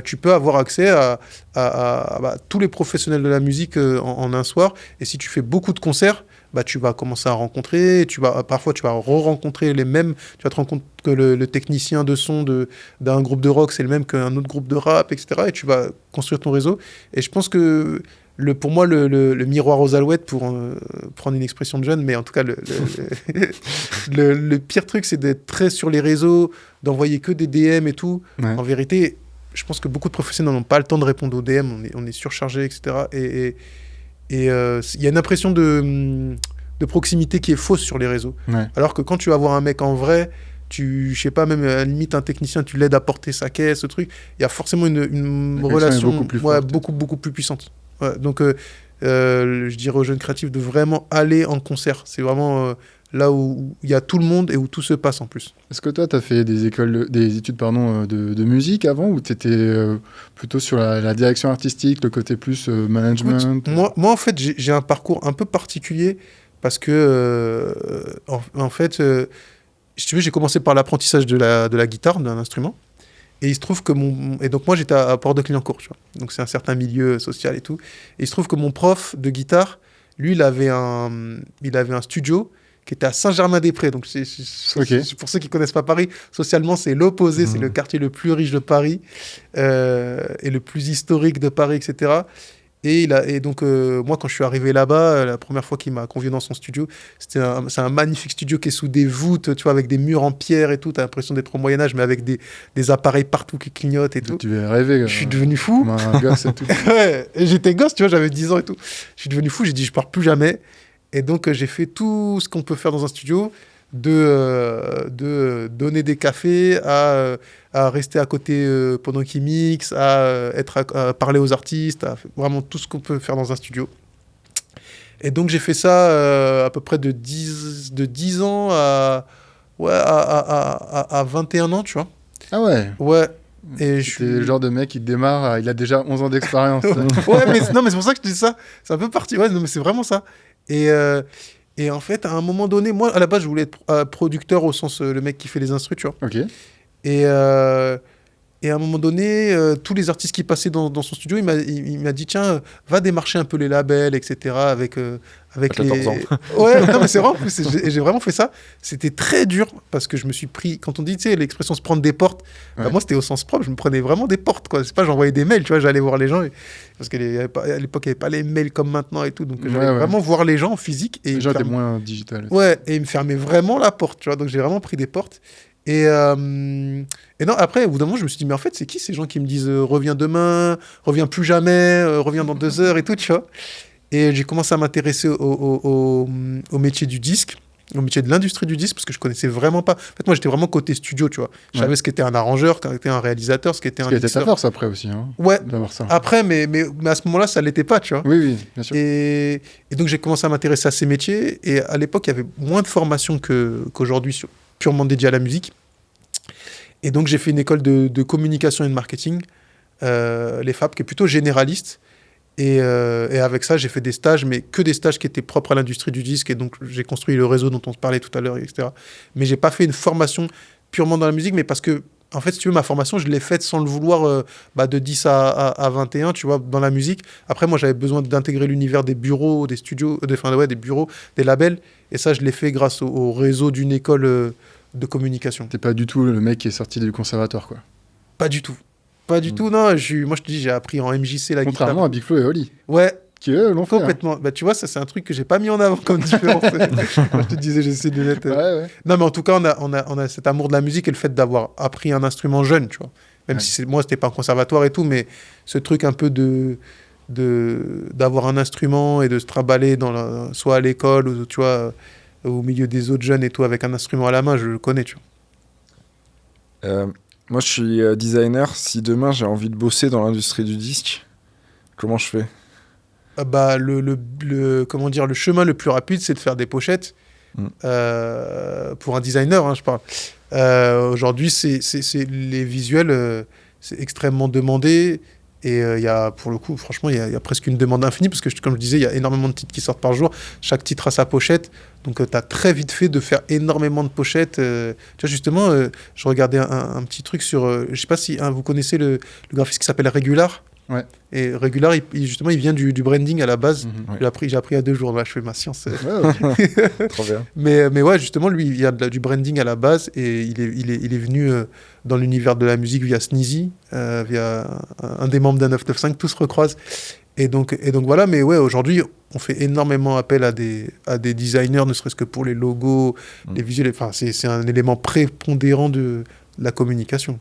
tu peux avoir accès à tous les professionnels de la musique en un soir. Et si tu fais beaucoup de concerts, tu vas commencer à rencontrer, parfois tu vas re-rencontrer les mêmes, tu vas te rendre compte que le technicien de son d'un groupe de rock, c'est le même qu'un autre groupe de rap, etc. Et tu vas construire ton réseau. Et je pense que pour moi, le miroir aux alouettes, pour prendre une expression de jeune, mais en tout cas, le pire truc, c'est d'être très sur les réseaux, d'envoyer que des DM et tout. Ouais. En vérité, je pense que beaucoup de professionnels n'ont pas le temps de répondre aux DM, on est surchargé, etc. Et il y a une impression de proximité qui est fausse sur les réseaux. Ouais. Alors que quand tu vas voir un mec en vrai, je sais pas, même à la limite un technicien, tu l'aides à porter sa caisse, ce truc, il y a forcément une relation beaucoup plus puissante. Ouais, donc je dirais aux jeunes créatifs de vraiment aller en concert. C'est vraiment là où il y a tout le monde et où tout se passe en plus. Est-ce que toi, tu as fait des études de musique avant, ou tu étais plutôt sur la direction artistique, le côté plus management? Écoute, moi, en fait, j'ai un parcours un peu particulier parce que, en fait, si tu veux, j'ai commencé par l'apprentissage de la guitare, d'un instrument. Et il se trouve que et donc moi, j'étais à Port-de-Clignancourt, tu vois. Donc c'est un certain milieu social et tout. Et il se trouve que mon prof de guitare, lui, il avait un studio qui était à Saint-Germain-des-Prés. Donc, c'est pour ceux qui ne connaissent pas Paris, socialement, c'est l'opposé. C'est le quartier le plus riche de Paris et le plus historique de Paris, etc. Et donc, moi, quand je suis arrivé là-bas, la première fois qu'il m'a convié dans son studio, c'est un magnifique studio qui est sous des voûtes, tu vois, avec des murs en pierre et tout. Tu as l'impression d'être au Moyen-Âge, mais avec des appareils partout qui clignotent et tout. Tu es rêvé. Je suis devenu fou. Comme un gosse et tout. Ouais, et j'étais gosse, tu vois, j'avais 10 ans et tout. Je suis devenu fou, j'ai dit, je pars plus jamais. Et donc, j'ai fait tout ce qu'on peut faire dans un studio, de donner des cafés, à rester à côté pendant qu'ils mixent, à parler aux artistes, à vraiment tout ce qu'on peut faire dans un studio. Et donc, j'ai fait ça à peu près de 10 ans à 21 ans, tu vois. Ah ouais. Ouais. Et C'est le genre de mec qui démarre, il a déjà 11 ans d'expérience. Ouais, mais non, mais c'est pour ça que je te dis ça. C'est un peu parti. Ouais, non, mais c'est vraiment ça. Et en fait, à un moment donné, moi, à la base, je voulais être producteur au sens le mec qui fait les instrus, tu vois. Ok. Et à un moment donné, tous les artistes qui passaient dans son studio, il m'a dit, tiens, va démarcher un peu les labels, etc. Avec À 14 ans. Ouais, non, mais c'est vrai, en plus, j'ai vraiment fait ça. C'était très dur parce que je me suis pris, quand on dit, tu sais, l'expression se prendre des portes, bah, Ouais. moi, c'était au sens propre, je me prenais vraiment des portes, quoi. C'est pas, j'envoyais des mails, tu vois, j'allais voir les gens, parce qu'à l'époque, il n'y avait pas les mails comme maintenant et tout. Donc, j'allais Ouais. vraiment voir les gens en physique. Et Les ils gens me étaient fermaient- moins digital. Ouais, et ils me fermaient vraiment la porte, tu vois. Donc, j'ai vraiment pris des portes. Et non, après, au bout d'un moment, je me suis dit, mais en fait, c'est qui ces gens qui me disent reviens demain, reviens plus jamais, reviens dans 2 heures et tout, tu vois. Et j'ai commencé à m'intéresser au métier du disque, au métier de l'industrie du disque, parce que je connaissais vraiment pas. En fait, moi, j'étais vraiment côté studio, tu vois. Je Ouais. savais ce qu'était un arrangeur, ce qu'était un réalisateur, ce qu'était Ce un qui était ta mixeur. force après aussi, hein, Ouais, d'avoir ça. après, mais à ce moment-là, ça l'était pas, tu vois. Oui, bien sûr. Et donc, j'ai commencé à m'intéresser à ces métiers. Et à l'époque, il y avait moins de formation qu'aujourd'hui purement dédiée à la musique. Et donc, j'ai fait une école de communication et de marketing, l'EFAP, qui est plutôt généraliste. Et avec ça, j'ai fait des stages, mais que des stages qui étaient propres à l'industrie du disque. Et donc, j'ai construit le réseau dont on se parlait tout à l'heure, etc. Mais j'ai pas fait une formation purement dans la musique, mais parce que, en fait, si tu veux, ma formation, je l'ai faite sans le vouloir de 10 à 21, tu vois, dans la musique. Après, moi, j'avais besoin d'intégrer l'univers des bureaux, des studios, des bureaux, des labels. Et ça, je l'ai fait grâce au réseau d'une école de communication. T'es pas du tout le mec qui est sorti du conservatoire, quoi. Pas du tout. Pas du tout, non. Moi, je te dis, j'ai appris en MJC la Contrairement guitare. à Big Flo et Oli, Ouais, qui eux l'ont fait. Hein. complètement. Bah, tu vois, ça, c'est un truc que j'ai pas mis en avant comme différence. Quand je te disais, j'essaie de l'être. Ouais. Non, mais en tout cas, on a cet amour de la musique et le fait d'avoir appris un instrument jeune, tu vois. Même Ouais. si moi, c'était pas un conservatoire et tout, mais ce truc un peu d'avoir un instrument et de se trimballer soit à l'école ou, tu vois, au milieu des autres jeunes et tout, avec un instrument à la main, je le connais, tu vois. Moi, je suis designer. Si demain j'ai envie de bosser dans l'industrie du disque, comment je fais? Bah, comment dire, le chemin le plus rapide, c'est de faire des pochettes. Pour un designer, hein, je parle. Aujourd'hui, c'est les visuels, c'est extrêmement demandé. Et il y a, pour le coup, franchement, il y a presque une demande infinie parce que, comme je disais, il y a énormément de titres qui sortent par jour. Chaque titre a sa pochette. Donc, tu as très vite fait de faire énormément de pochettes. Tu vois, justement, je regardais un petit truc sur. Je sais pas si vous connaissez le graphiste qui s'appelle Regular. Ouais. Et Regular, justement, il vient du branding à la base. Mhm. J'ai appris il y a 2 jours. Là, je fais ma science. Ouais, ok. Trop bien. Mais ouais, justement, lui, il vient du branding à la base et il est venu dans l'univers de la musique via Sneezy, via un des membres d'un 995, tout se recroise. Et donc voilà, mais ouais, aujourd'hui, on fait énormément appel à des designers, ne serait-ce que pour les logos, les visuels. Enfin, c'est un élément prépondérant de la communication.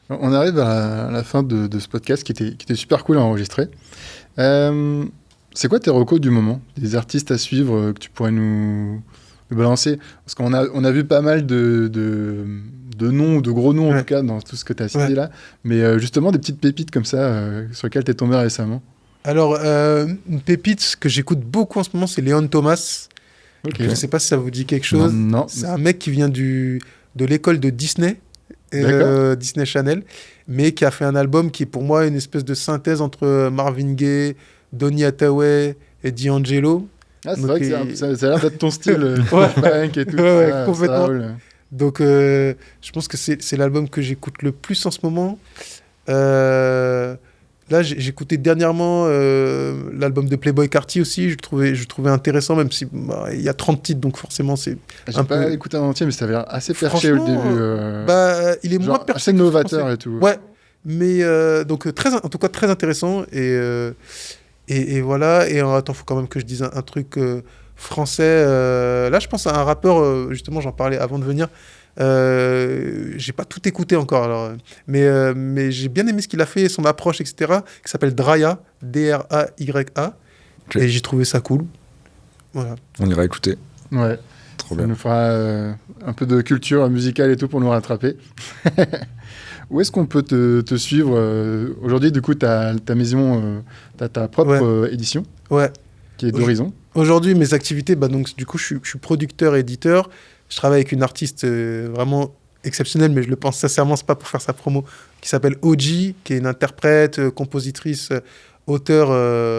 On arrive à la fin de ce podcast qui était super cool à enregistrer. C'est quoi tes recos du moment? Des artistes à suivre que tu pourrais nous balancer? Parce qu'on a vu pas mal de noms, de gros noms en Ouais. tout cas, dans tout ce que tu as cité Ouais. là. Mais justement, des petites pépites comme ça sur lesquelles tu es tombé récemment. Alors, une pépite que j'écoute beaucoup en ce moment, c'est Léon Thomas. Ok. Je ne sais pas si ça vous dit quelque chose. Non. C'est un mec qui vient de l'école de Disney, D'accord. Disney Channel, mais qui a fait un album qui est pour moi une espèce de synthèse entre Marvin Gaye, Donny Hathaway et D'Angelo. Ah, c'est Donc, vrai que ça a l'air d'être ton style, Ouais. funk et tout. Ouais, ça complètement. roule. Donc, je pense que c'est l'album que j'écoute le plus en ce moment. Là, j'ai écouté dernièrement l'album de Playboi Carti aussi. Je le trouvais intéressant, même si il y a 30 titres, donc forcément, c'est J'ai un pas peu- écouté en entier, mais ça avait l'air assez perché au Franchement, début. il est moins Genre perché assez que novateur français. et tout. Ouais, mais donc en tout cas très intéressant et voilà. Et attends, faut quand même que je dise un truc français. Là, je pense à un rappeur. Justement, j'en parlais avant de venir. J'ai pas tout écouté encore, alors, mais j'ai bien aimé ce qu'il a fait, son approche, etc. Qui s'appelle Draya, Draya. Ok. Et j'ai trouvé ça cool. Voilà. On ira écouter. Ouais. Trop Ça bien. nous fera un peu de culture musicale et tout pour nous rattraper. Où est-ce qu'on peut te suivre aujourd'hui? Du coup, ta maison, ta propre édition Ouais. qui est d'Horizon. Aujourd'hui, mes activités, donc, du coup, je suis producteur, éditeur. Je travaille avec une artiste vraiment exceptionnelle, mais je le pense sincèrement, c'est pas pour faire sa promo, qui s'appelle OG, qui est une interprète, compositrice, auteur,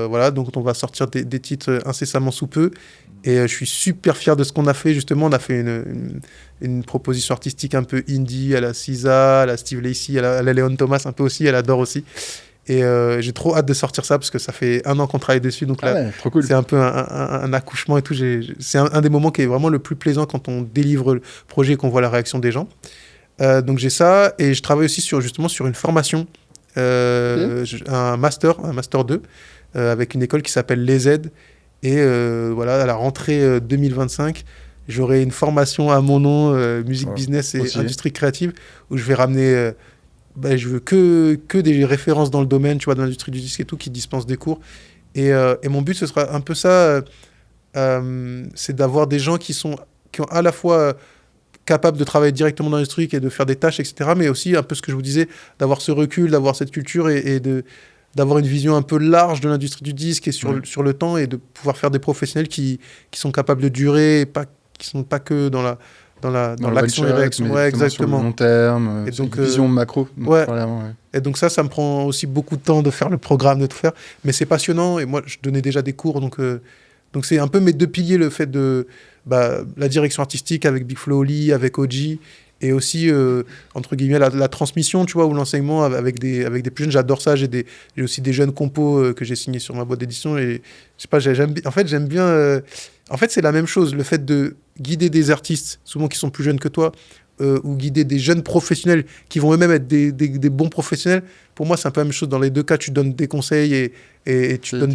voilà, donc on va sortir des titres incessamment sous peu. Et je suis super fier de ce qu'on a fait, justement. On a fait une proposition artistique un peu indie, à la SZA, à la Steve Lacy, à la Leon Thomas un peu aussi, elle adore aussi. Et j'ai trop hâte de sortir ça, parce que ça fait 1 an qu'on travaille dessus, donc là, trop cool. c'est un peu un accouchement et tout. C'est un des moments qui est vraiment le plus plaisant quand on délivre le projet et qu'on voit la réaction des gens. Donc j'ai ça, et je travaille aussi justement sur une formation, un master 2, avec une école qui s'appelle Les Aides. Et voilà, à la rentrée 2025, j'aurai une formation à mon nom, musique, business et industrie créative, où je vais ramener, je veux que des références dans le domaine, tu vois, de l'industrie du disque et tout, qui dispensent des cours. Et mon but, ce sera un peu ça, c'est d'avoir des gens qui ont à la fois capables de travailler directement dans l'industrie et de faire des tâches, etc., mais aussi un peu ce que je vous disais, d'avoir ce recul, d'avoir cette culture et d'avoir une vision un peu large de l'industrie du disque et sur le temps, et de pouvoir faire des professionnels qui sont capables de durer, et qui sont pas que dans l'action et réaction. Ouais, exactement. Sur le long terme, et donc, une vision macro. Ouais. Et donc ça me prend aussi beaucoup de temps de faire le programme, de tout faire. Mais c'est passionnant, et moi, je donnais déjà des cours, donc c'est un peu mes 2 piliers, le fait de la direction artistique avec Big Flo Oli, avec OG, et aussi, entre guillemets, la transmission, tu vois, ou l'enseignement avec des plus jeunes. J'adore ça. J'ai aussi des jeunes compos que j'ai signés sur ma boîte d'édition. Et je sais pas, j'aime bien... en fait, c'est la même chose. Le fait de guider des artistes, souvent qui sont plus jeunes que toi, ou guider des jeunes professionnels qui vont eux-mêmes être des bons professionnels, pour moi, c'est un peu la même chose. Dans les 2 cas, tu donnes des conseils et tu donnes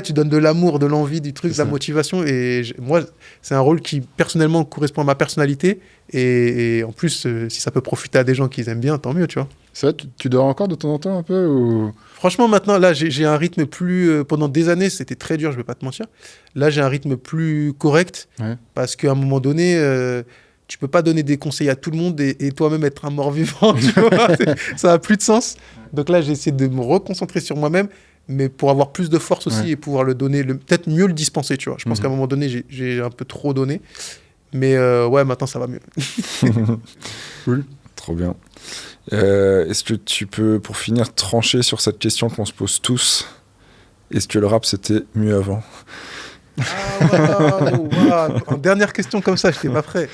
tu donnes de l'amour, de l'envie, du truc, de la motivation. Et moi, c'est un rôle qui, personnellement, correspond à ma personnalité. Et en plus, si ça peut profiter à des gens qui aiment bien, tant mieux, tu vois. C'est vrai, tu dors encore de temps en temps un peu ou... Franchement, maintenant, là, j'ai un rythme plus... pendant des années, c'était très dur, je vais pas te mentir. Là, j'ai un rythme plus correct, parce qu'à un moment donné... tu peux pas donner des conseils à tout le monde et toi-même être un mort-vivant, tu vois, ça a plus de sens. Donc là, j'ai essayé de me reconcentrer sur moi-même, mais pour avoir plus de force aussi et pouvoir le donner, peut-être mieux le dispenser, tu vois. Je pense qu'à un moment donné, j'ai un peu trop donné, mais maintenant, ça va mieux. Cool, trop bien. Est-ce que tu peux, pour finir, trancher sur cette question qu'on se pose tous, est-ce que le rap, c'était mieux avant ? Dernière question comme ça, je n'étais pas prêt.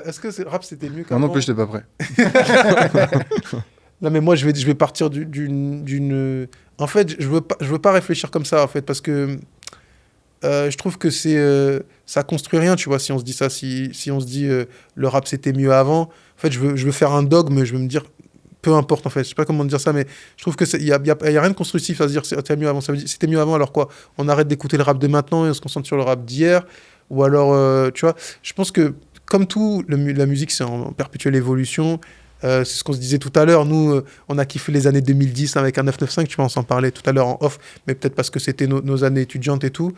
Est-ce que le rap c'était mieux qu'avant ? Non plus, je n'étais pas prêt. Non, mais moi je vais partir d'une. En fait, je veux pas réfléchir comme ça en fait, parce que je trouve que ça construit rien, tu vois. Si on se dit ça, si on se dit le rap c'était mieux avant, en fait, je veux faire un dogme, je veux me dire. Peu importe en fait, je sais pas comment dire ça, mais je trouve qu'il y a rien de constructif à se dire c'était mieux avant. Ça veut dire c'était mieux avant, alors quoi ? On arrête d'écouter le rap de maintenant et on se concentre sur le rap d'hier, ou alors tu vois, je pense que comme tout, la musique c'est en perpétuelle évolution. C'est ce qu'on se disait tout à l'heure. Nous, on a kiffé les années 2010 avec un 995, tu vois, on s'en parlait tout à l'heure en off, mais peut-être parce que c'était nos années étudiantes et tout.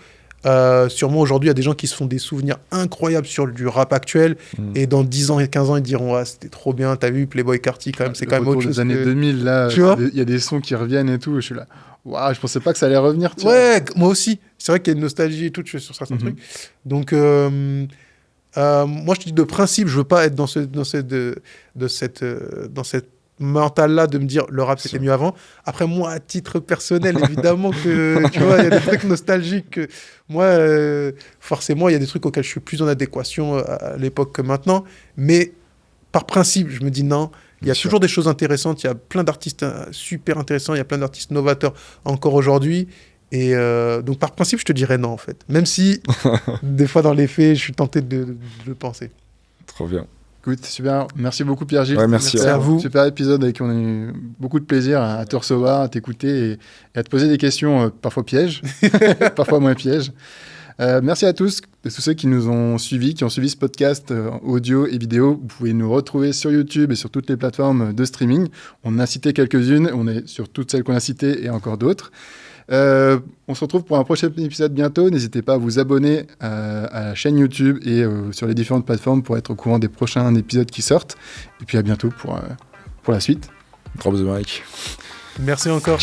Sûrement aujourd'hui, il y a des gens qui se font des souvenirs incroyables sur du rap actuel, et dans 10 ans et 15 ans, ils diront c'était trop bien, t'as vu Playboi Carti, quand même, c'est quand même autre chose. Les années 2000, là, il y a des sons qui reviennent et tout, je suis là, waouh, je pensais pas que ça allait revenir. Tu vois. Moi aussi. C'est vrai qu'il y a une nostalgie et tout, tu vois, sur certains trucs. Donc, moi, je te dis de principe, je veux pas être dans cette mental-là de me dire le rap c'était mieux avant. Après, moi, à titre personnel, évidemment que tu vois, il y a des trucs nostalgiques que moi, forcément, il y a des trucs auxquels je suis plus en adéquation à l'époque que maintenant, mais par principe, je me dis non, il y a toujours des choses intéressantes, il y a plein d'artistes super intéressants, il y a plein d'artistes novateurs encore aujourd'hui, et donc par principe, je te dirais non en fait, même si des fois dans les faits, je suis tenté de le penser. Trop bien. Écoute, super. Merci beaucoup Pierre-Gilles. Ouais, merci à vous. Super épisode avec qui on a eu beaucoup de plaisir à te recevoir, à t'écouter et à te poser des questions parfois pièges, parfois moins pièges. Merci à tous ceux qui nous ont suivis, qui ont suivi ce podcast audio et vidéo. Vous pouvez nous retrouver sur YouTube et sur toutes les plateformes de streaming. On en a cité quelques-unes, on est sur toutes celles qu'on a citées et encore d'autres. On se retrouve pour un prochain épisode bientôt. N'hésitez pas à vous abonner à la chaîne YouTube et sur les différentes plateformes pour être au courant des prochains épisodes qui sortent. Et puis à bientôt pour la suite. Drop the mic. Merci encore.